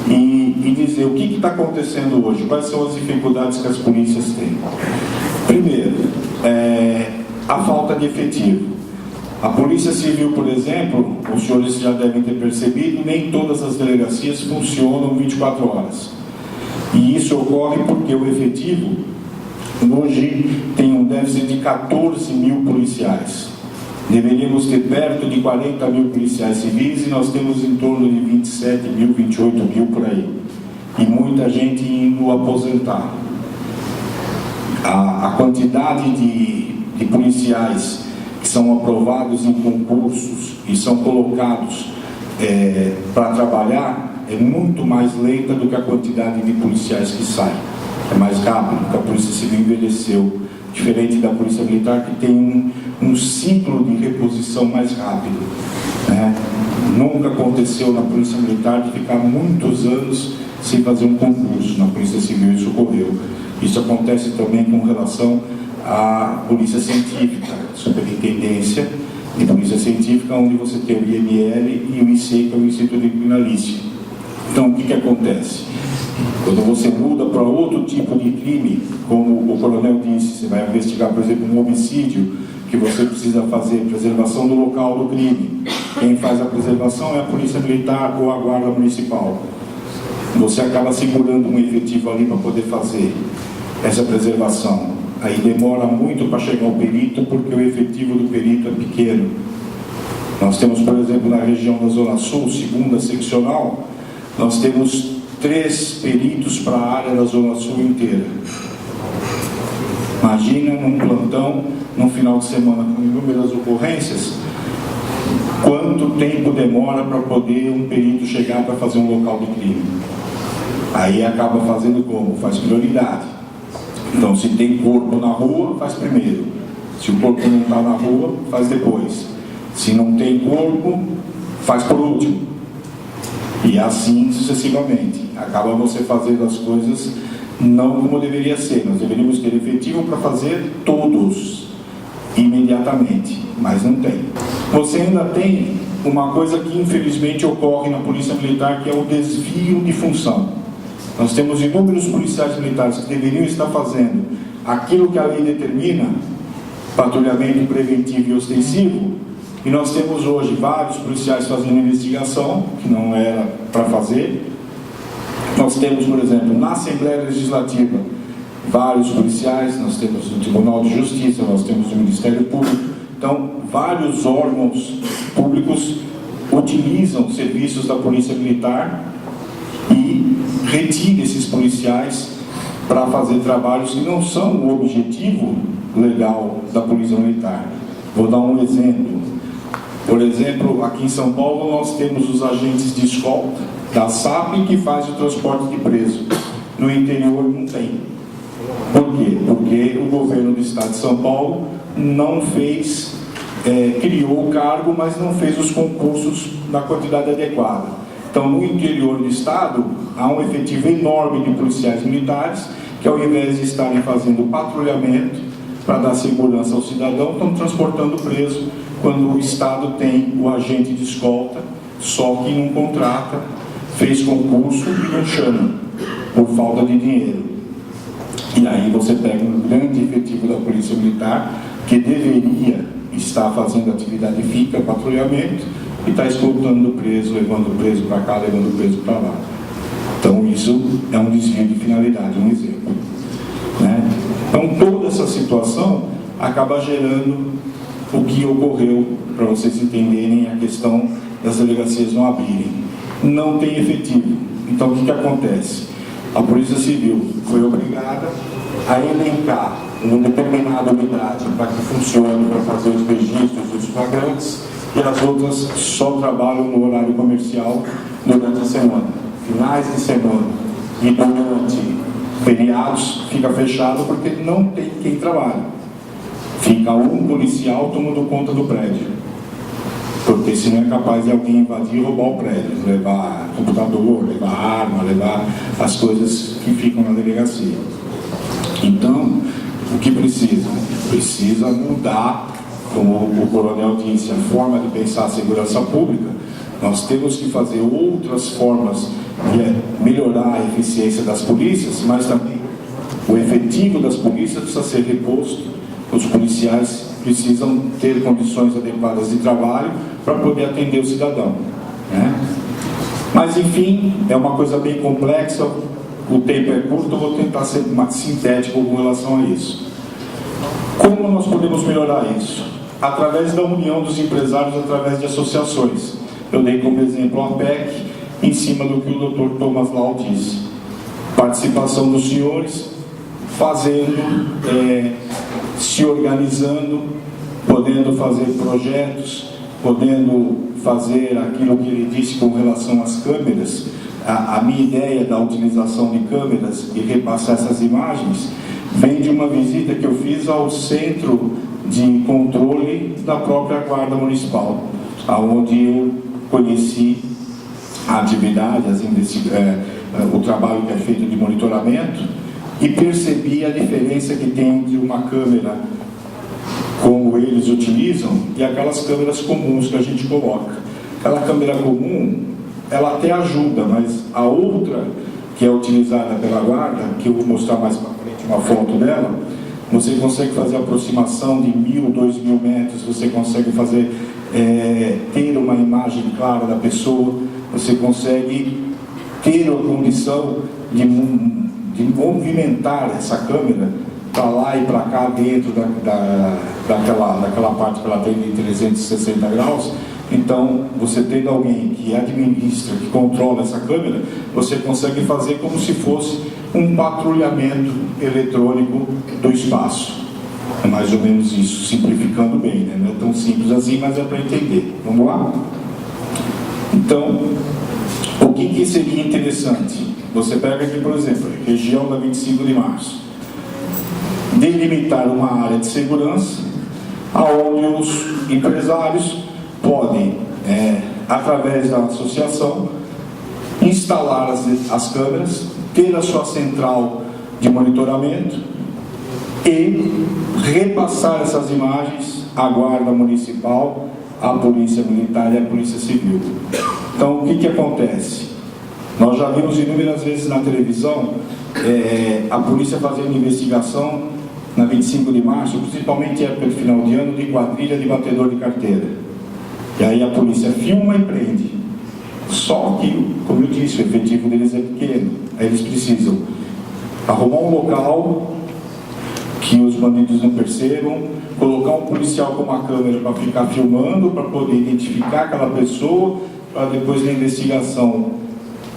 S6: e dizer o que está acontecendo hoje, quais são as dificuldades que as polícias têm. Primeiro, a falta de efetivo. A Polícia Civil, por exemplo, os senhores já devem ter percebido, nem todas as delegacias funcionam 24 horas. E isso ocorre porque o efetivo hoje tem um déficit de 14 mil policiais. Deveríamos ter perto de 40 mil policiais civis e nós temos em torno de 27 mil, 28 mil por aí. E muita gente indo aposentar. A quantidade de policiais que são aprovados em concursos e são colocados para trabalhar é muito mais lenta do que a quantidade de policiais que saem. É mais rápido, porque a Polícia Civil envelheceu, diferente da Polícia Militar, que tem um ciclo de reposição mais rápido. Nunca aconteceu na Polícia Militar de ficar muitos anos sem fazer um concurso. Na Polícia Civil isso ocorreu. Isso acontece também com relação à Polícia Científica, Superintendência de Polícia Científica, onde você tem o IML e o IC, que é o Instituto de Criminalística. Então, o que acontece? Quando você muda para outro tipo de crime, como o coronel disse, você vai investigar, por exemplo, um homicídio, que você precisa fazer preservação do local do crime. Quem faz a preservação é a Polícia Militar ou a Guarda Municipal. Você acaba segurando um efetivo ali para poder fazer essa preservação. Aí demora muito para chegar o perito, porque o efetivo do perito é pequeno. Nós temos, por exemplo, na região da Zona Sul, segunda seccional, nós temos 3 peritos para a área da Zona Sul inteira. Imagina num plantão, num final de semana com inúmeras ocorrências, quanto tempo demora para poder um perito chegar para fazer um local de crime. Aí acaba fazendo como? Faz prioridade. Então, se tem corpo na rua, faz primeiro. Se o corpo não está na rua, faz depois. Se não tem corpo, faz por último. E assim sucessivamente. Acaba você fazendo as coisas não como deveria ser. Nós deveríamos ter efetivo para fazer todos imediatamente, mas não tem. Você ainda tem uma coisa que infelizmente ocorre na Polícia Militar, que é o desvio de função. Nós temos inúmeros policiais militares que deveriam estar fazendo aquilo que a lei determina, patrulhamento preventivo e ostensivo, e nós temos hoje vários policiais fazendo investigação, que não era para fazer. Nós temos, por exemplo, na Assembleia Legislativa, vários policiais, nós temos o Tribunal de Justiça, nós temos o Ministério Público. Então, vários órgãos públicos utilizam serviços da Polícia Militar e retiram esses policiais para fazer trabalhos que não são o objetivo legal da Polícia Militar. Vou dar um exemplo. Por exemplo, aqui em São Paulo nós temos os agentes de escolta da SAP que faz o transporte de preso. No interior não tem. Por quê? Porque o governo do estado de São Paulo não fez, criou o cargo, mas não fez os concursos na quantidade adequada. Então, no interior do estado, há um efetivo enorme de policiais militares que, ao invés de estarem fazendo patrulhamento para dar segurança ao cidadão, estão transportando preso, quando o estado tem o agente de escolta, só que não contrata, fez concurso e não chama, por falta de dinheiro. E aí você pega um grande efetivo da Polícia Militar, que deveria estar fazendo atividade física, patrulhamento, e está escoltando o preso, levando o preso para cá, levando o preso para lá. Então isso é um desvio de finalidade, um exemplo. Né? Então toda essa situação acaba gerando o que ocorreu, para vocês entenderem a questão das delegacias não abrirem. Não tem efetivo. Então o que acontece? A Polícia Civil foi obrigada a elencar uma determinada unidade para que funcione, para fazer os registros dos flagrantes, e as outras só trabalham no horário comercial durante a semana. Finais de semana e durante feriados fica fechado porque não tem quem trabalhe. Fica um policial tomando conta do prédio, porque senão é capaz de alguém invadir e roubar o prédio, levar computador, levar arma, levar as coisas que ficam na delegacia. Então, o que precisa? Precisa mudar, como o coronel disse, a forma de pensar a segurança pública. Nós temos que fazer outras formas de melhorar a eficiência das polícias, mas também o efetivo das polícias precisa ser reposto. Os policiais precisam ter condições adequadas de trabalho para poder atender o cidadão, né? Mas enfim, é uma coisa bem complexa, o tempo é curto, eu vou tentar ser mais sintético com relação a isso. Como nós podemos melhorar isso? Através da união dos empresários, através de associações. Eu dei como exemplo a PEC, em cima do que o Dr. Thomas Lau disse. Participação dos senhores, fazendo, se organizando, podendo fazer projetos, podendo fazer aquilo que ele disse com relação às câmeras. A minha ideia da utilização de câmeras e repassar essas imagens vem de uma visita que eu fiz ao centro de controle da própria Guarda Municipal, onde eu conheci a atividade, o trabalho que é feito de monitoramento, e percebi a diferença que tem entre uma câmera como eles utilizam e aquelas câmeras comuns que a gente coloca. Aquela câmera comum, ela até ajuda, mas a outra que é utilizada pela guarda, que eu vou mostrar mais para frente uma foto dela, você consegue fazer aproximação de 1.000, 2.000 metros, você consegue fazer, ter uma imagem clara da pessoa, você consegue ter a condição de movimentar essa câmera para lá e para cá dentro daquela parte que ela tem de 360 graus. Então, você tendo alguém que administra, que controla essa câmera, você consegue fazer como se fosse um patrulhamento eletrônico do espaço. É mais ou menos isso, simplificando bem, né? Não é tão simples assim, mas é para entender. Vamos lá? Então, o que seria interessante? Você pega aqui, por exemplo, a região da 25 de março. Delimitar uma área de segurança, onde os empresários podem, através da associação, instalar as câmeras, ter a sua central de monitoramento e repassar essas imagens à Guarda Municipal, à Polícia Militar e à Polícia Civil. Então, o que acontece? Nós já vimos inúmeras vezes na televisão a polícia fazendo investigação na 25 de março, principalmente em época de final de ano, de quadrilha de batedor de carteira. E aí a polícia filma e prende. Só que, como eu disse, o efetivo deles é pequeno. Aí eles precisam arrumar um local que os bandidos não percebam, colocar um policial com uma câmera para ficar filmando, para poder identificar aquela pessoa, para depois na investigação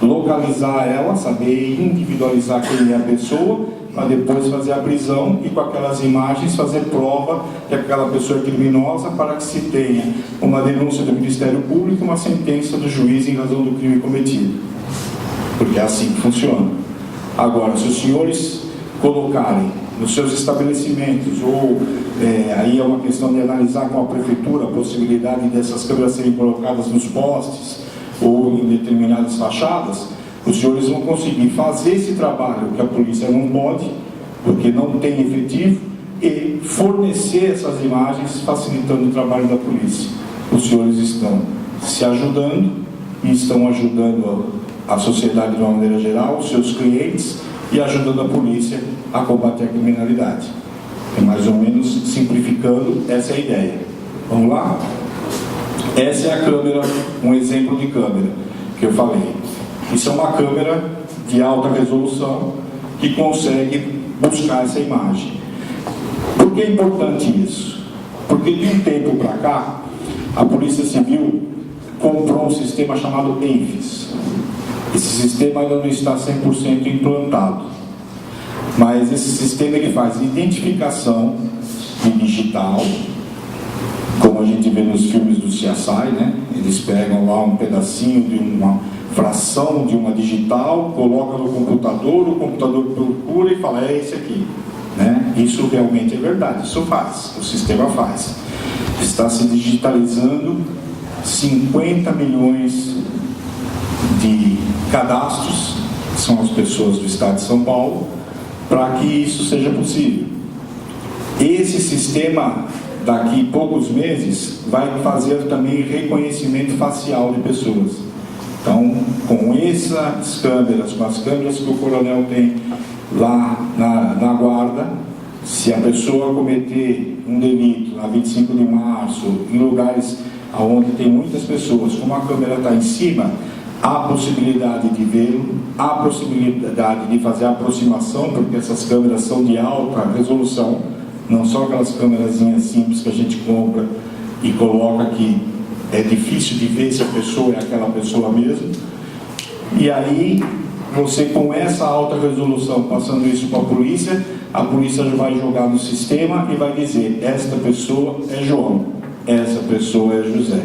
S6: localizar ela, saber individualizar quem é a pessoa, para depois fazer a prisão e com aquelas imagens fazer prova que aquela pessoa é criminosa, para que se tenha uma denúncia do Ministério Público e uma sentença do juiz em razão do crime cometido. Porque é assim que funciona. Agora, se os senhores colocarem nos seus estabelecimentos, ou aí é uma questão de analisar com a prefeitura a possibilidade dessas câmeras serem colocadas nos postes ou em determinadas fachadas, os senhores vão conseguir fazer esse trabalho que a polícia não pode, porque não tem efetivo, e fornecer essas imagens, facilitando o trabalho da polícia. Os senhores estão se ajudando e estão ajudando a sociedade de uma maneira geral, os seus clientes, e ajudando a polícia a combater a criminalidade. É mais ou menos simplificando, essa é a ideia. Vamos lá? Essa é a câmera, um exemplo de câmera que eu falei. Isso é uma câmera de alta resolução que consegue buscar essa imagem. Por que é importante isso? Porque de um tempo para cá, a Polícia Civil comprou um sistema chamado ENFIS. Esse sistema ainda não está 100% implantado, mas esse sistema ele faz identificação de digital, como a gente vê nos filmes do CSI, né? Eles pegam lá um pedacinho de uma fração de uma digital, coloca no computador, o computador procura e fala, é esse aqui, né? Isso realmente é verdade, isso faz, o sistema faz. Está se digitalizando 50 milhões de cadastros, que são as pessoas do estado de São Paulo, para que isso seja possível. Esse sistema, daqui a poucos meses, vai fazer também reconhecimento facial de pessoas. Então, com essas câmeras, com as câmeras que o coronel tem lá na guarda, se a pessoa cometer um delito na 25 de março, em lugares onde tem muitas pessoas, como a câmera está em cima, há possibilidade de vê-lo, há possibilidade de fazer a aproximação, porque essas câmeras são de alta resolução, não são aquelas câmerazinhas simples que a gente compra e coloca que é difícil de ver se a pessoa é aquela pessoa mesmo. E aí, você com essa alta resolução, passando isso para a polícia já vai jogar no sistema e vai dizer, esta pessoa é João, essa pessoa é José.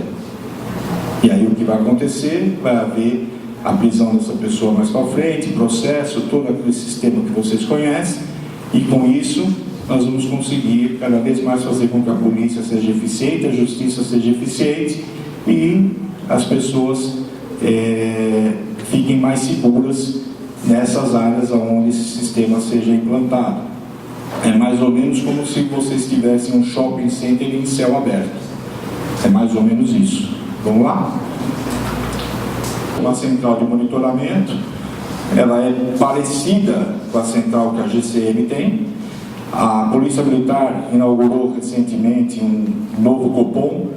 S6: E aí o que vai acontecer? Vai haver a prisão dessa pessoa mais para frente, processo, todo aquele sistema que vocês conhecem, e com isso nós vamos conseguir cada vez mais fazer com que a polícia seja eficiente, a justiça seja eficiente e as pessoas fiquem mais seguras nessas áreas onde esse sistema seja implantado. É mais ou menos como se vocês tivessem um shopping center em céu aberto. É mais ou menos isso. Vamos lá? Uma central de monitoramento, ela é parecida com a central que a GCM tem. A Polícia Militar inaugurou recentemente um novo Copom,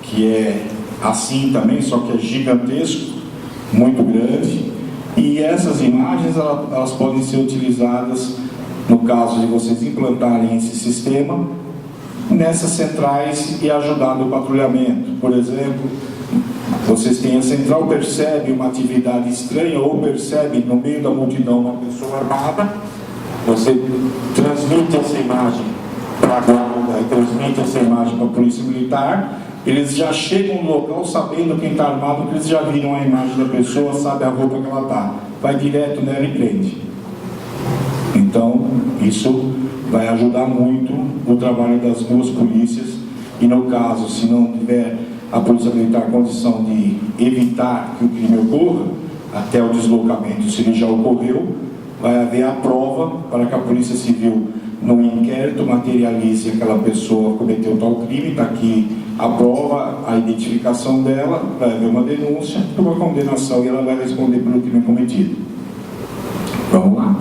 S6: que é assim também, só que é gigantesco, muito grande. E essas imagens, elas podem ser utilizadas, no caso de vocês implantarem esse sistema, nessas centrais e ajudar no patrulhamento. Por exemplo, vocês têm a central, percebe uma atividade estranha ou percebe no meio da multidão uma pessoa armada, você transmite essa imagem para a guarda e transmite essa imagem para a Polícia Militar, eles já chegam no local sabendo quem está armado, porque eles já viram a imagem da pessoa, sabe a roupa que ela está, vai direto nela e prende. Então, isso vai ajudar muito o trabalho das duas polícias, e no caso, se não tiver a Polícia Militar condição de evitar que o crime ocorra, até o deslocamento, se ele já ocorreu, vai haver a prova para que a Polícia Civil num inquérito materialize que aquela pessoa cometeu tal crime, está aqui a prova, a identificação dela, vai haver uma denúncia, uma condenação e ela vai responder pelo crime cometido. Vamos lá.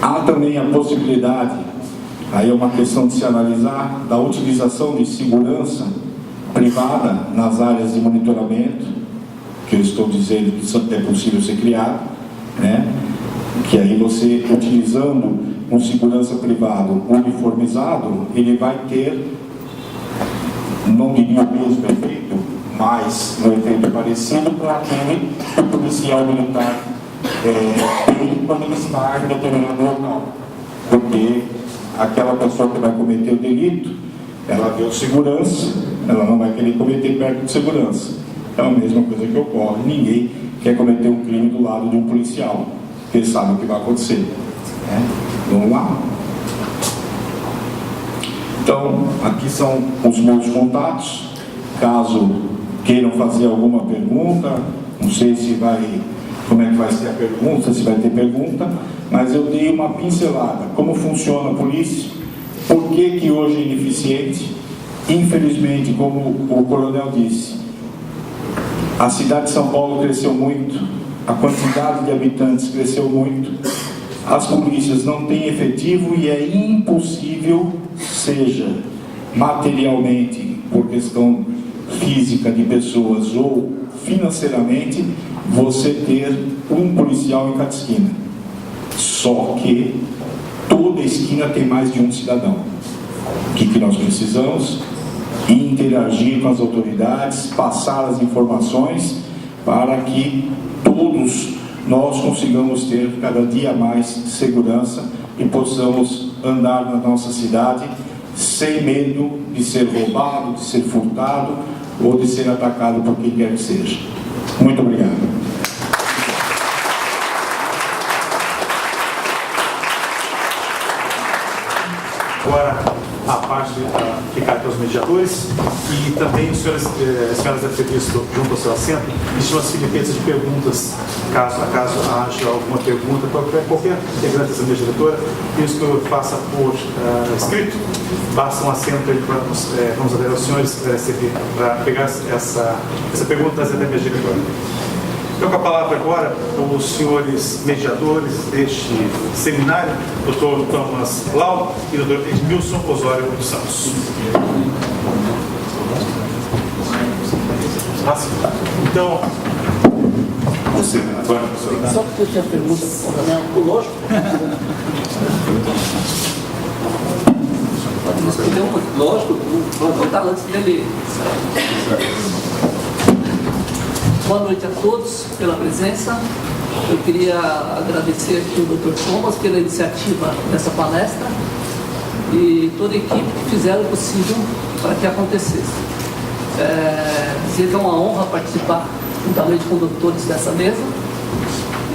S6: Há também a possibilidade, aí é uma questão de se analisar, da utilização de segurança privada nas áreas de monitoramento, que eu estou dizendo que é possível ser criado, né? Que aí você, utilizando um segurança privado uniformizado, ele vai ter, não diria o mesmo efeito, mas um efeito parecido com aquele que o policial militar tem quando ele está em determinado local. Porque aquela pessoa que vai cometer o delito, ela deu segurança, ela não vai querer cometer perto de segurança. É a mesma coisa que ocorre. Ninguém quer cometer um crime do lado de um policial, porque ele sabe o que vai acontecer. Vamos lá? Então, aqui são os meus contatos. Caso queiram fazer alguma pergunta, não sei se vai, como é que vai ser a pergunta, se vai ter pergunta, mas eu dei uma pincelada. Como funciona a polícia? Por que hoje é ineficiente? Infelizmente, como o coronel disse, a cidade de São Paulo cresceu muito, a quantidade de habitantes cresceu muito, as polícias não têm efetivo e é impossível, seja materialmente, por questão física de pessoas ou financeiramente, você ter um policial em cada esquina. Só que toda esquina tem mais de um cidadão. O que nós precisamos? Interagir com as autoridades, passar as informações para que todos nós consigamos ter cada dia mais segurança e possamos andar na nossa cidade sem medo de ser roubado, de ser furtado ou de ser atacado por quem quer que seja. Muito obrigado.
S2: Agora, a parte que cai para os mediadores e também os senhores devem ter visto junto ao seu assento, existem umas filipetas de perguntas, caso haja alguma pergunta, qualquer integrante dessa mesa diretora, isso que eu faça por escrito, basta um assento aí para vamos até os senhores para pegar essa pergunta e trazer até a mesa diretora. Então, com a palavra agora, os senhores mediadores deste seminário, Dr. Thomas Lau e Dr. Edmilson Osório dos Santos. Então, você, agora, professor.
S7: Só porque eu tinha pergunta para o coronel, lógico. Pode responder uma, lógico, vou voltar antes dele. Boa noite a todos pela presença. Eu queria agradecer aqui o Dr. Thomas pela iniciativa dessa palestra e toda a equipe que fizeram o possível para que acontecesse. Dizer que é uma honra participar juntamente com doutores dessa mesa.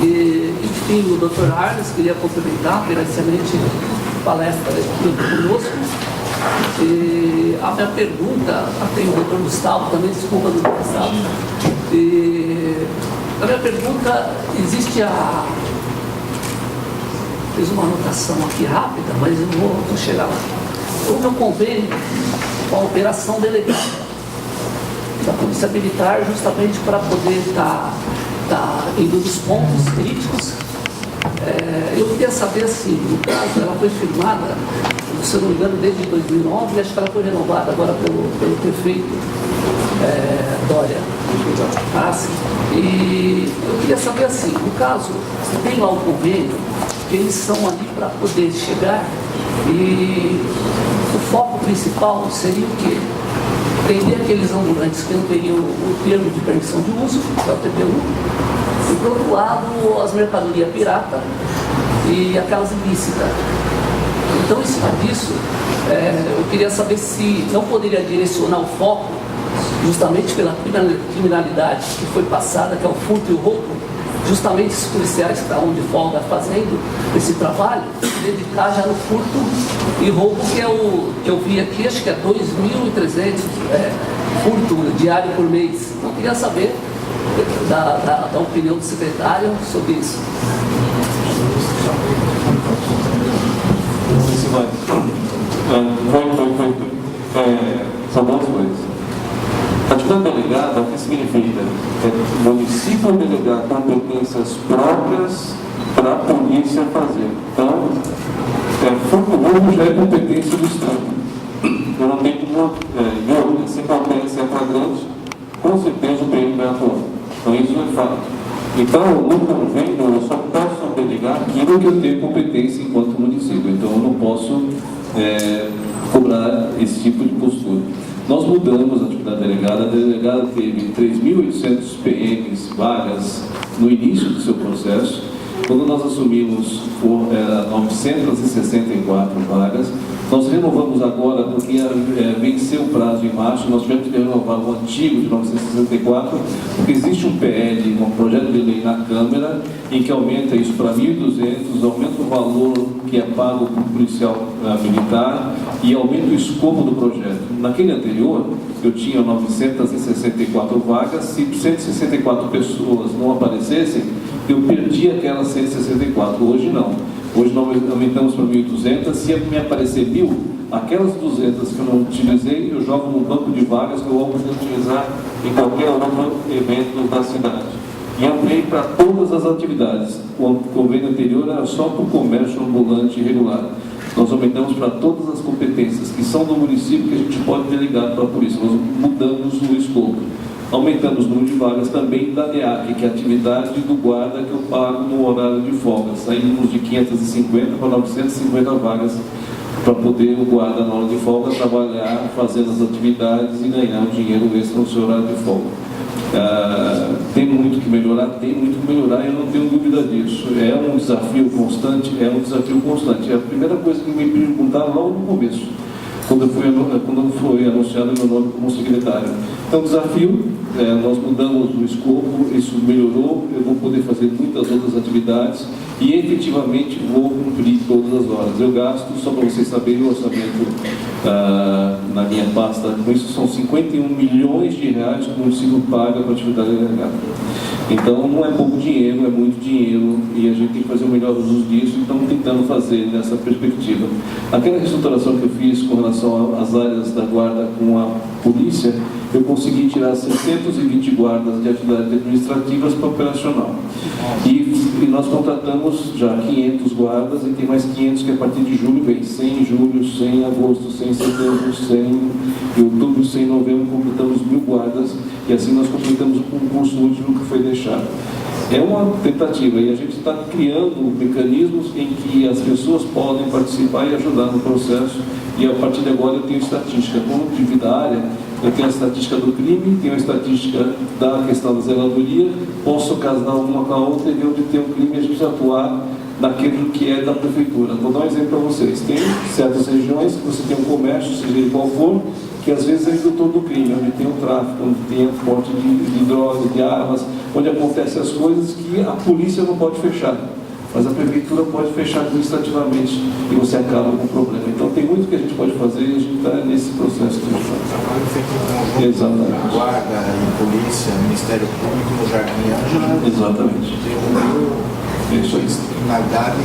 S7: E, enfim, o Dr. Arles queria cumprimentar pela excelente palestra aqui conosco. E a minha pergunta, tem o Dr. Gustavo também, desculpa, Dr. Gustavo. E a minha pergunta, fiz uma anotação aqui rápida, mas eu vou chegar lá. Houve um convênio com a operação delegada da Polícia Militar, justamente para poder estar indo nos pontos críticos. Eu queria saber se, no caso, ela foi firmada, se eu não me engano, desde 2009, e acho que ela foi renovada agora pelo prefeito Dória. E eu queria saber assim, no caso, tem lá um convênio, que eles são ali para poder chegar e o foco principal seria o quê? Prender aqueles ambulantes que não teriam o termo de permissão de uso, que é o TPU, e por outro lado as mercadorias pirata e aquelas ilícitas. Então, em cima disso, eu queria saber se não poderia direcionar o foco justamente pela criminalidade que foi passada, que é o furto e o roubo, justamente esses policiais que estão de folga fazendo esse trabalho, dedicar já no furto e roubo, que é o que eu vi aqui, acho que é 2.300 furto diário por mês. Então, eu queria saber da opinião do secretário sobre isso.
S8: São duas coisas. A atividade delegada, o que significa? O município delegar competências próprias para a polícia fazer. Então, fogo novo já é competência do Estado. Eu não tenho dúvida, se competência é flagrante, com certeza o PM vai atuar. Então, isso é fato. Então, no convênio, eu só posso delegar aquilo que eu tenho competência enquanto município. Então, eu não posso cobrar esse tipo de postura. Nós mudamos a atividade delegada. A delegada teve 3.800 PMs vagas no início do seu processo. Quando nós assumimos, 964 vagas. Nós renovamos agora, porque venceu o prazo em março, nós tivemos que renovar o antigo de 964, porque existe um PL, um projeto de lei na Câmara, em que aumenta isso para 1.200, aumenta o valor que é pago para o policial militar e aumenta o escopo do projeto. Naquele anterior, eu tinha 964 vagas, se 164 pessoas não aparecessem, eu perdi aquelas 164, hoje não. Hoje nós aumentamos para 1.200, se me aparecer 1.000, aquelas 200 que eu não utilizei, eu jogo no banco de vagas que eu vou poder utilizar em qualquer outro evento da cidade. E ampliei para todas as atividades. O convênio anterior era só para o comércio ambulante irregular. Nós aumentamos para todas as competências que são do município que a gente pode delegar para a polícia. Nós mudamos o escopo. Aumentamos o número de vagas também da DEAC, que é a atividade do guarda que eu pago no horário de folga. Saímos de 550 para 950 vagas para poder o guarda na hora de folga trabalhar, fazendo as atividades e ganhar um dinheiro extra no seu horário de folga. Tem muito que melhorar, eu não tenho dúvida disso. É um desafio constante, É a primeira coisa que me perguntaram logo no começo, quando foi anunciado o meu nome como secretário. Então, desafio, nós mudamos o escopo, isso melhorou, eu vou poder fazer muitas outras atividades e efetivamente vou cumprir todas as horas. Eu gasto, só para vocês saberem, o orçamento na minha pasta, com isso são 51 milhões de reais que o município paga para a atividade delegada. Então, não é pouco dinheiro, é muito dinheiro e a gente tem que fazer o melhor uso disso e estamos tentando fazer nessa perspectiva. Aquela reestruturação que eu fiz com relação às áreas da guarda com a polícia, eu consegui tirar 620 guardas de atividades administrativas para operacional. E nós contratamos já 500 guardas e tem mais 500 que a partir de julho vem. 100 em julho, 100 em agosto, 100 em setembro, 100 em outubro, 100 em novembro, completamos 1.000 guardas e assim nós completamos o concurso último que foi deixado. É uma tentativa e a gente está criando mecanismos em que as pessoas podem participar e ajudar no processo e a partir de agora eu tenho estatística. Como atividade da área, eu tenho a estatística do crime, tenho a estatística da questão da zeladoria, posso casar uma com a outra e ver onde tem o crime e a gente atuar naquilo que é da prefeitura. Vou dar um exemplo para vocês. Tem certas regiões que você tem um comércio, seja ele qual for, que às vezes é indutor do crime, onde tem o tráfico, onde tem a porte de drogas, de armas, onde acontecem as coisas que a polícia não pode fechar, mas a prefeitura pode fechar administrativamente e você acaba com o problema. Então tem muito que a gente pode fazer e a gente está nesse processo.
S2: Trabalho feito em conjunto,
S8: exatamente.
S2: Guarda, polícia, Ministério Público, no Jardim Ângela.
S8: Exatamente.
S2: Tem isso aí. Criminalidade.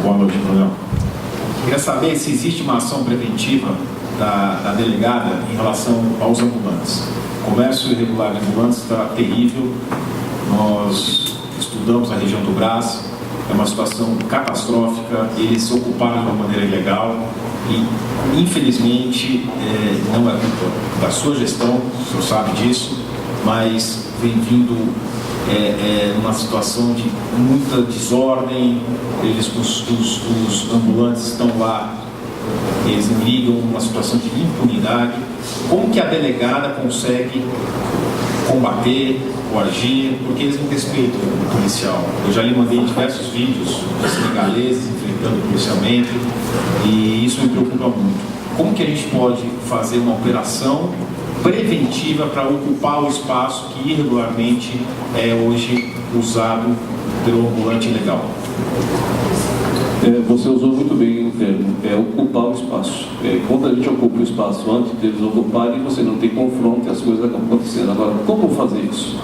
S6: Boa noite, Coronel.
S9: Queria saber se existe uma ação preventiva da delegada em relação aos ambulantes. O comércio irregular de ambulantes está terrível. Nós estudamos a região do Brás, é uma situação catastrófica. Eles ocuparam de uma maneira ilegal e, infelizmente, não é culpa da sua gestão, o senhor sabe disso, mas vem vindo numa situação de muita desordem. Os ambulantes estão lá, eles não ligam, uma situação de impunidade. Como que a delegada consegue combater ou agir? Porque eles não respeitam o policial. Eu já lhe mandei diversos vídeos de senegaleses enfrentando o policiamento e isso me preocupa muito. Como que a gente pode fazer uma operação preventiva para ocupar o espaço que irregularmente é hoje usado pelo ambulante ilegal?
S8: Você usou muito bem o termo, ocupar o espaço. Quando a gente ocupa o espaço antes deles ocuparem, você não tem confronto e as coisas acabam acontecendo. Agora, como fazer isso?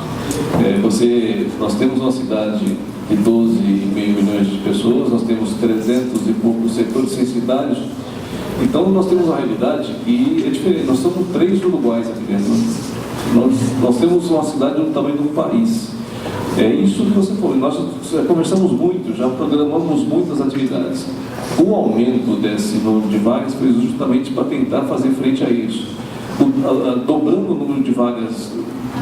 S8: Nós temos uma cidade de 12,5 milhões de pessoas, nós temos 300 e poucos setores censitários. Então nós temos uma realidade que é diferente. Nós somos 3 Uruguais aqui dentro. Nós temos uma cidade do tamanho do país. É isso que você falou. Nós conversamos muito, já programamos muitas atividades. O aumento desse número de vagas foi justamente para tentar fazer frente a isso. Dobrando o número de vagas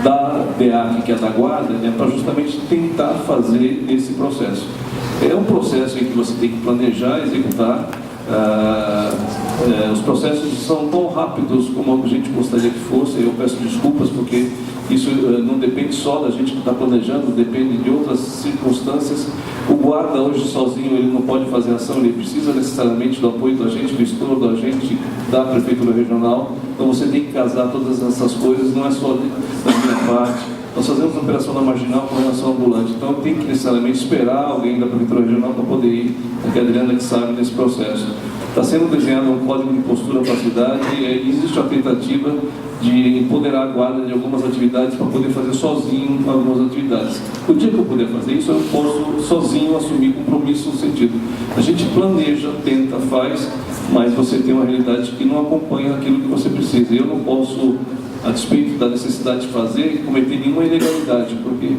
S8: da DEAC, que é da Guarda, é para justamente tentar fazer esse processo. É um processo em que você tem que planejar, executar. Os processos são tão rápidos como a gente gostaria que fosse. Eu peço desculpas porque isso não depende só da gente que está planejando, depende de outras circunstâncias. O guarda hoje sozinho ele não pode fazer ação, ele precisa necessariamente do apoio da gente, do estudo da gente, da prefeitura regional. Então você tem que casar todas essas coisas, não é só da minha parte. Nós fazemos operação na marginal com relação ao ambulante, então tem que necessariamente esperar alguém da prefeitura regional para poder ir, porque a Adriana que sabe desse processo. Está sendo desenhado um código de postura para a cidade e existe a tentativa de empoderar a guarda de algumas atividades para poder fazer sozinho algumas atividades. O dia que eu puder fazer isso, eu posso sozinho assumir compromisso no sentido. A gente planeja, tenta, faz, mas você tem uma realidade que não acompanha aquilo que você precisa. Eu não posso, a despeito da necessidade de fazer, cometer nenhuma ilegalidade, porque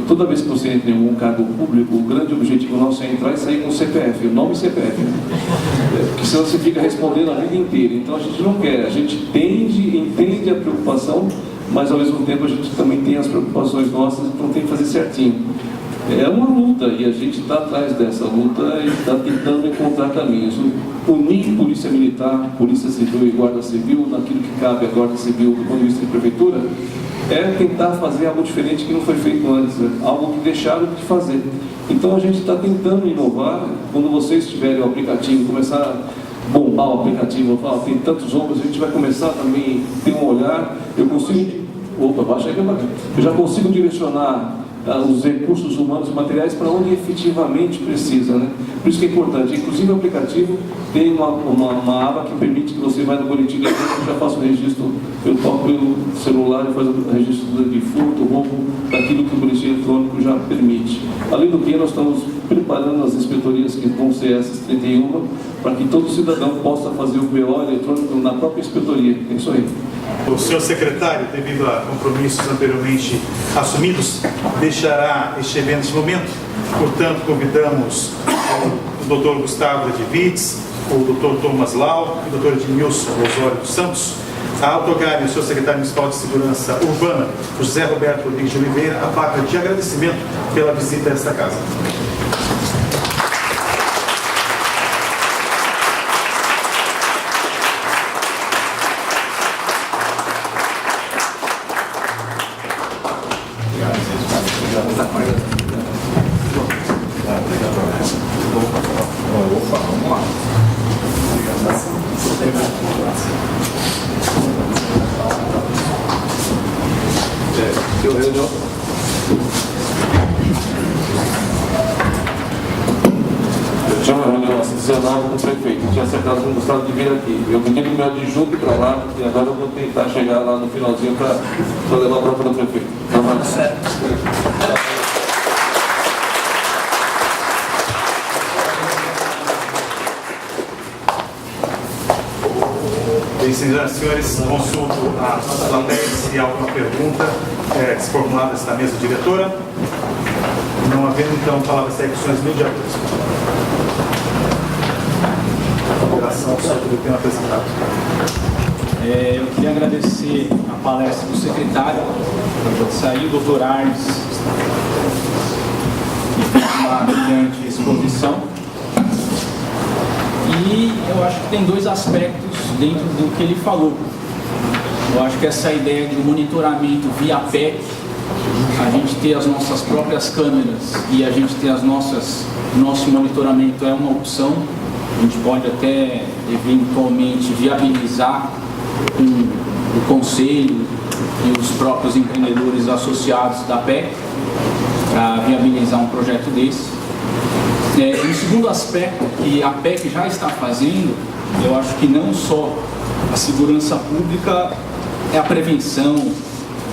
S8: toda vez que você entra em algum cargo público, o grande objetivo nosso é entrar e sair com o CPF, o nome CPF, porque senão você fica respondendo a vida inteira. Então a gente não quer, a gente entende a preocupação, mas ao mesmo tempo a gente também tem as preocupações nossas, então tem que fazer certinho. É uma luta e a gente está atrás dessa luta e está tentando encontrar caminhos. Unir Polícia Militar, Polícia Civil e Guarda Civil naquilo que cabe à Guarda Civil do ponto de vista de prefeitura é tentar fazer algo diferente que não foi feito antes, algo que deixaram de fazer. Então a gente está tentando inovar. Quando vocês tiverem o aplicativo, começar a bombar o aplicativo, eu falo, tem tantos ombros, a gente vai começar também a ter um olhar. Eu já consigo direcionar os recursos humanos e materiais para onde efetivamente precisa, né? Por isso que é importante. Inclusive o aplicativo tem uma aba que permite que você vai no boletim de ocorrência e já faça o registro, eu toco pelo celular e faz o registro de furto, roubo, daquilo que o boletim eletrônico já permite. Além do que, nós estamos preparando as inspetorias que vão ser essas 31, para que todo cidadão possa fazer o BO eletrônico na própria inspetoria. É isso aí.
S2: O senhor secretário, devido a compromissos anteriormente assumidos, deixará este evento neste momento. Portanto, convidamos o Dr. Gustavo Edvides, o Dr. Thomas Lau e o Dr. Edmilson Osório dos Santos a autogarem o seu secretário municipal de segurança urbana, José Roberto Rodrigues de Oliveira, a placa de agradecimento pela visita a esta casa.
S8: Eu tinha uma reunião às 19 com o prefeito, eu tinha acertado com o Gustavo de vir aqui. Eu pedi para o meu adjunto para lá e agora eu vou tentar chegar lá no finalzinho para levar a prova do prefeito. Tá bom?
S2: Senhoras e senhores, consulto a plateia se há alguma pergunta formuladas na mesa diretora. Não havendo, então, palavras secções imediatas. Operação sobre o tema apresentado.
S3: Eu queria agradecer a palestra do secretário, saiu o Dr. Arnes, que fez uma brilhante exposição. E eu acho que tem dois aspectos dentro do que ele falou. Eu acho que essa ideia de monitoramento via PEC, a gente ter as nossas próprias câmeras e a gente ter nosso monitoramento é uma opção. A gente pode até eventualmente viabilizar com o conselho e os próprios empreendedores associados da PEC para viabilizar um projeto desse. Um segundo aspecto que a PEC já está fazendo, eu acho que não só a segurança pública é a prevenção,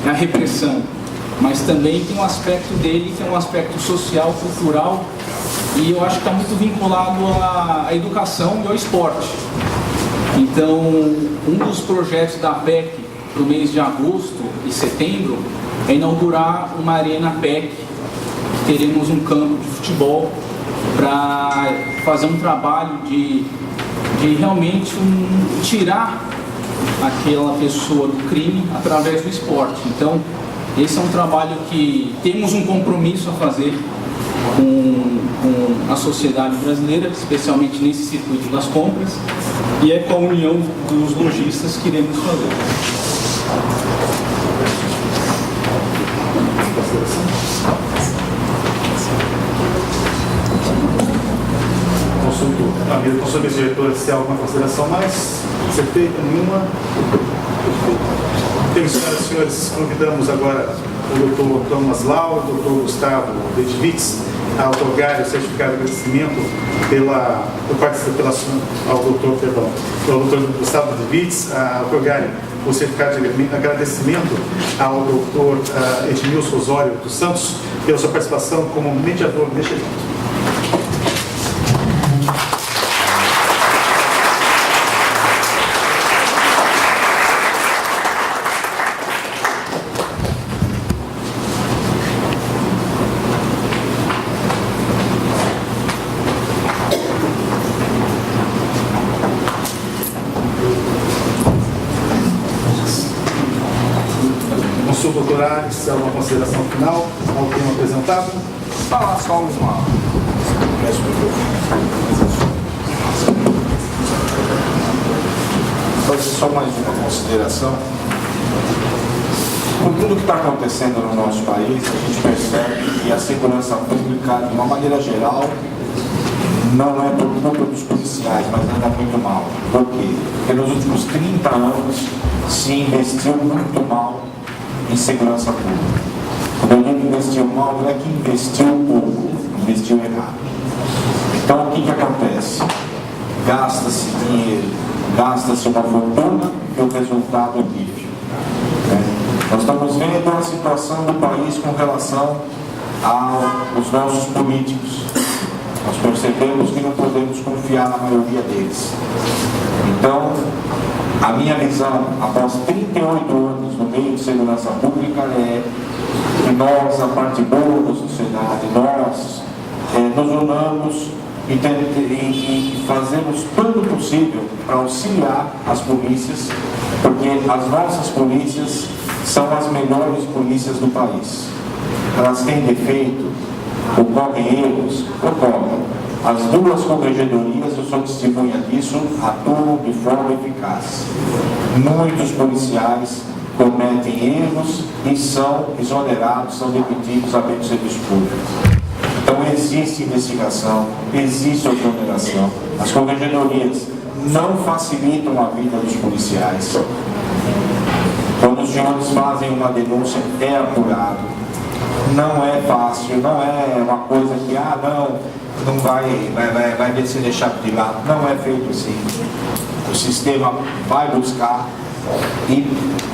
S3: é a repressão. mas também tem um aspecto dele que é um aspecto social, cultural, e eu acho que está muito vinculado à educação e ao esporte. Então, um dos projetos da PEC para o mês de agosto e setembro é inaugurar uma arena PEC. Teremos um campo de futebol para fazer um trabalho de realmente tirar aquela pessoa do crime através do esporte. Então, esse é um trabalho que temos um compromisso a fazer com a sociedade brasileira, especialmente nesse circuito das compras, e é com a união dos lojistas que iremos fazer.
S2: A mesa consulta dos diretores, se há alguma consideração mais ser feita, nenhuma. Então, senhoras e senhores, convidamos agora o Dr. Thomas Lau, o Dr. Gustavo Dedivitz a otorgar o certificado de agradecimento ao Dr. Gustavo Dedivitz a otorgar o certificado de agradecimento ao Dr. Edmilson Osório dos Santos pela sua participação como mediador neste evento. Doutor Ares, alguma consideração final ao tema apresentado?
S6: Falar só uma. Fazer só mais uma consideração. Com tudo que está acontecendo no nosso país, a gente percebe que a segurança pública, de uma maneira geral, não é por culpa dos policiais, mas anda muito mal. Por quê? Porque nos últimos 30 anos se investiu muito mal em segurança pública. Quando a gente investiu mal, não é que investiu pouco, investiu errado. Então, o que acontece? Gasta-se dinheiro, gasta-se uma fortuna e o resultado é pífio. Nós estamos vendo a situação do país com relação aos nossos políticos. Nós percebemos que não podemos confiar na maioria deles. Então, a minha visão, após 38 anos no meio de segurança pública, é que nós, a parte boa da sociedade, nós nos unamos e fazemos tudo possível para auxiliar as polícias, porque as nossas polícias são as melhores polícias do país. Elas têm defeito, ocorrem erros, ocorrem. As duas corregedorias, eu sou testemunha disso, atuam de forma eficaz. Muitos policiais cometem erros e são exonerados, são demitidos a bem do serviço público. Então existe investigação, existe exoneração. As corregedorias não facilitam a vida dos policiais. Quando os senhores fazem uma denúncia, é apurado. Não é fácil, não é uma coisa que, não vai ser deixado de lado. Não é feito assim. O sistema vai buscar e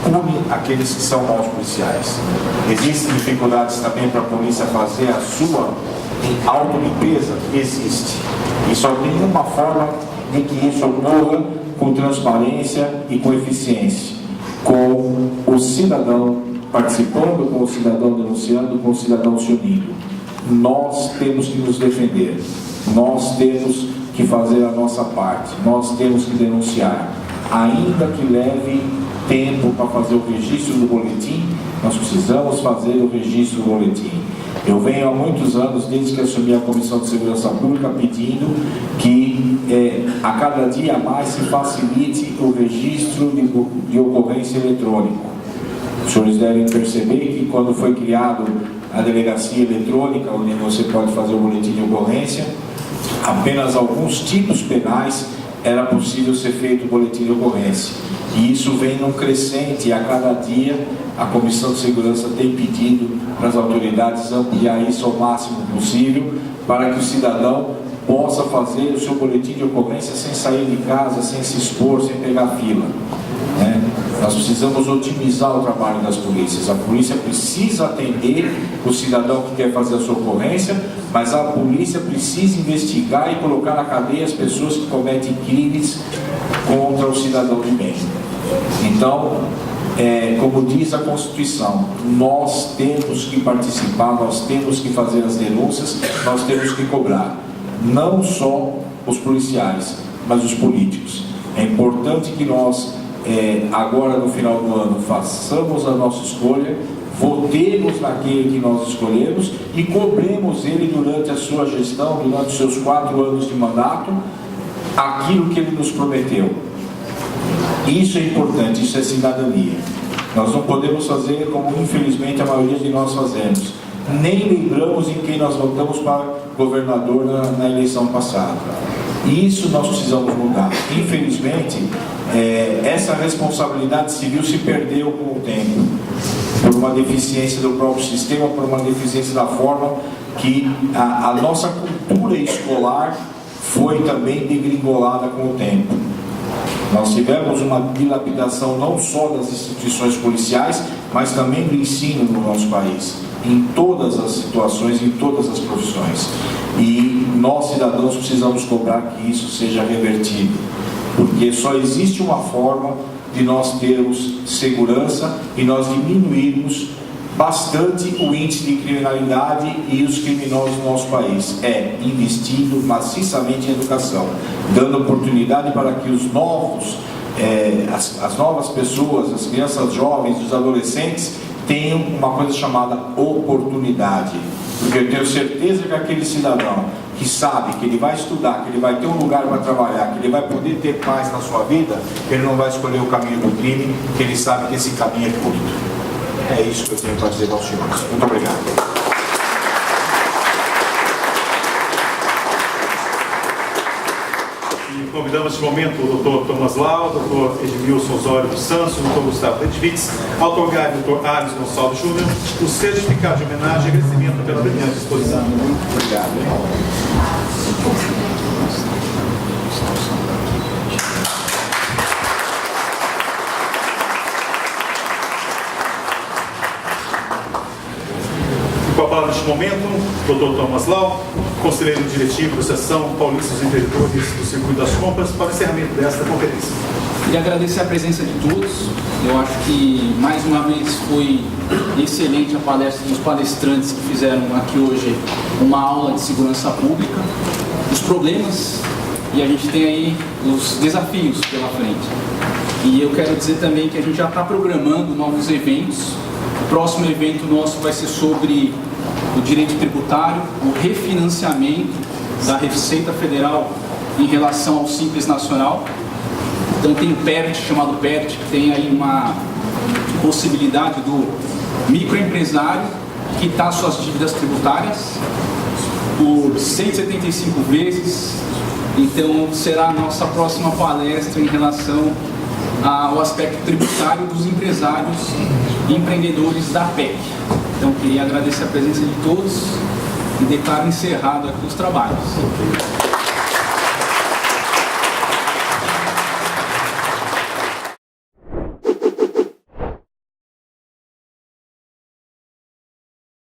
S6: pune aqueles que são maus policiais. Existem dificuldades também para a polícia fazer a sua autolimpeza? Existe. E só tem uma forma de que isso ocorra: com transparência e com eficiência, com o cidadão participando, com o cidadão denunciando, com o cidadão se unindo. Nós temos que nos defender, nós temos que fazer a nossa parte, nós temos que denunciar. Ainda que leve tempo para fazer o registro do boletim, nós precisamos fazer o registro do boletim. Eu venho há muitos anos, desde que assumi a Comissão de Segurança Pública, pedindo que a cada dia mais se facilite o registro de ocorrência eletrônico. Os senhores devem perceber que quando foi criado a delegacia eletrônica, onde você pode fazer o boletim de ocorrência, apenas alguns tipos penais era possível ser feito o boletim de ocorrência. E isso vem num crescente, e a cada dia a Comissão de Segurança tem pedido para as autoridades ampliar isso ao máximo possível, para que o cidadão possa fazer o seu boletim de ocorrência sem sair de casa, sem se expor, sem pegar fila.
S5: Nós precisamos otimizar o trabalho das polícias. A polícia precisa atender o cidadão que quer fazer a sua ocorrência, mas a polícia precisa investigar e colocar na cadeia as pessoas que cometem crimes contra o cidadão de bem. Então, como diz a Constituição, nós temos que participar, nós temos que fazer as denúncias, nós temos que cobrar. Não só os policiais, mas os políticos. É importante que nós, agora no final do ano, façamos a nossa escolha, votemos naquele que nós escolhemos e cobremos ele durante a sua gestão, durante os seus 4 anos de mandato, aquilo que ele nos prometeu. Isso é importante, isso é cidadania. Nós não podemos fazer como infelizmente a maioria de nós fazemos. Nem lembramos em quem nós votamos para governador na eleição passada. Isso nós precisamos mudar. Infelizmente, essa responsabilidade civil se perdeu com o tempo, por uma deficiência do próprio sistema, por uma deficiência da forma que a nossa cultura escolar foi também degringolada com o tempo. Nós tivemos uma dilapidação não só das instituições policiais, mas também do ensino no nosso país, em todas as situações, em todas as profissões. E nós, cidadãos, precisamos cobrar que isso seja revertido, porque só existe uma forma de nós termos segurança e nós diminuirmos bastante o índice de criminalidade e os criminosos no nosso país, investindo maciçamente em educação, dando oportunidade para que os novos, as novas pessoas, as crianças jovens, os adolescentes, tenham uma coisa chamada oportunidade. Porque eu tenho certeza que aquele cidadão que sabe que ele vai estudar, que ele vai ter um lugar para trabalhar, que ele vai poder ter paz na sua vida, ele não vai escolher o caminho do crime, que ele sabe que esse caminho é curto. É isso que eu tenho para dizer aos senhores. Muito obrigado.
S2: E convidamos neste momento o Dr. Thomas Lau, o Dr. Edmilson Osório dos Santos, o Dr. Gustavo Ledwitz, a otorgar o Dr. Ares Gonçalves Júnior o certificado de homenagem e agradecimento pela brilhante exposição. Muito obrigado. Com a palavra neste momento, o Dr. Thomas Lau, conselheiro diretivo da Associação Paulista dos Empreendedores do Circuito das Compras, para o encerramento desta conferência.
S3: Queria agradecer a presença de todos. Eu acho que, mais uma vez, foi excelente a palestra dos palestrantes que fizeram aqui hoje uma aula de segurança pública, os problemas, e a gente tem aí os desafios pela frente. E eu quero dizer também que a gente já está programando novos eventos. O próximo evento nosso vai ser sobre o direito tributário, o refinanciamento da Receita Federal em relação ao Simples Nacional. Então tem o PERT, chamado PERT, que tem aí uma possibilidade do microempresário quitar suas dívidas tributárias por 175 vezes. Então será a nossa próxima palestra em relação ao aspecto tributário dos empresários e empreendedores da PEC. Então queria agradecer a presença de todos e declaro encerrado aqui os trabalhos.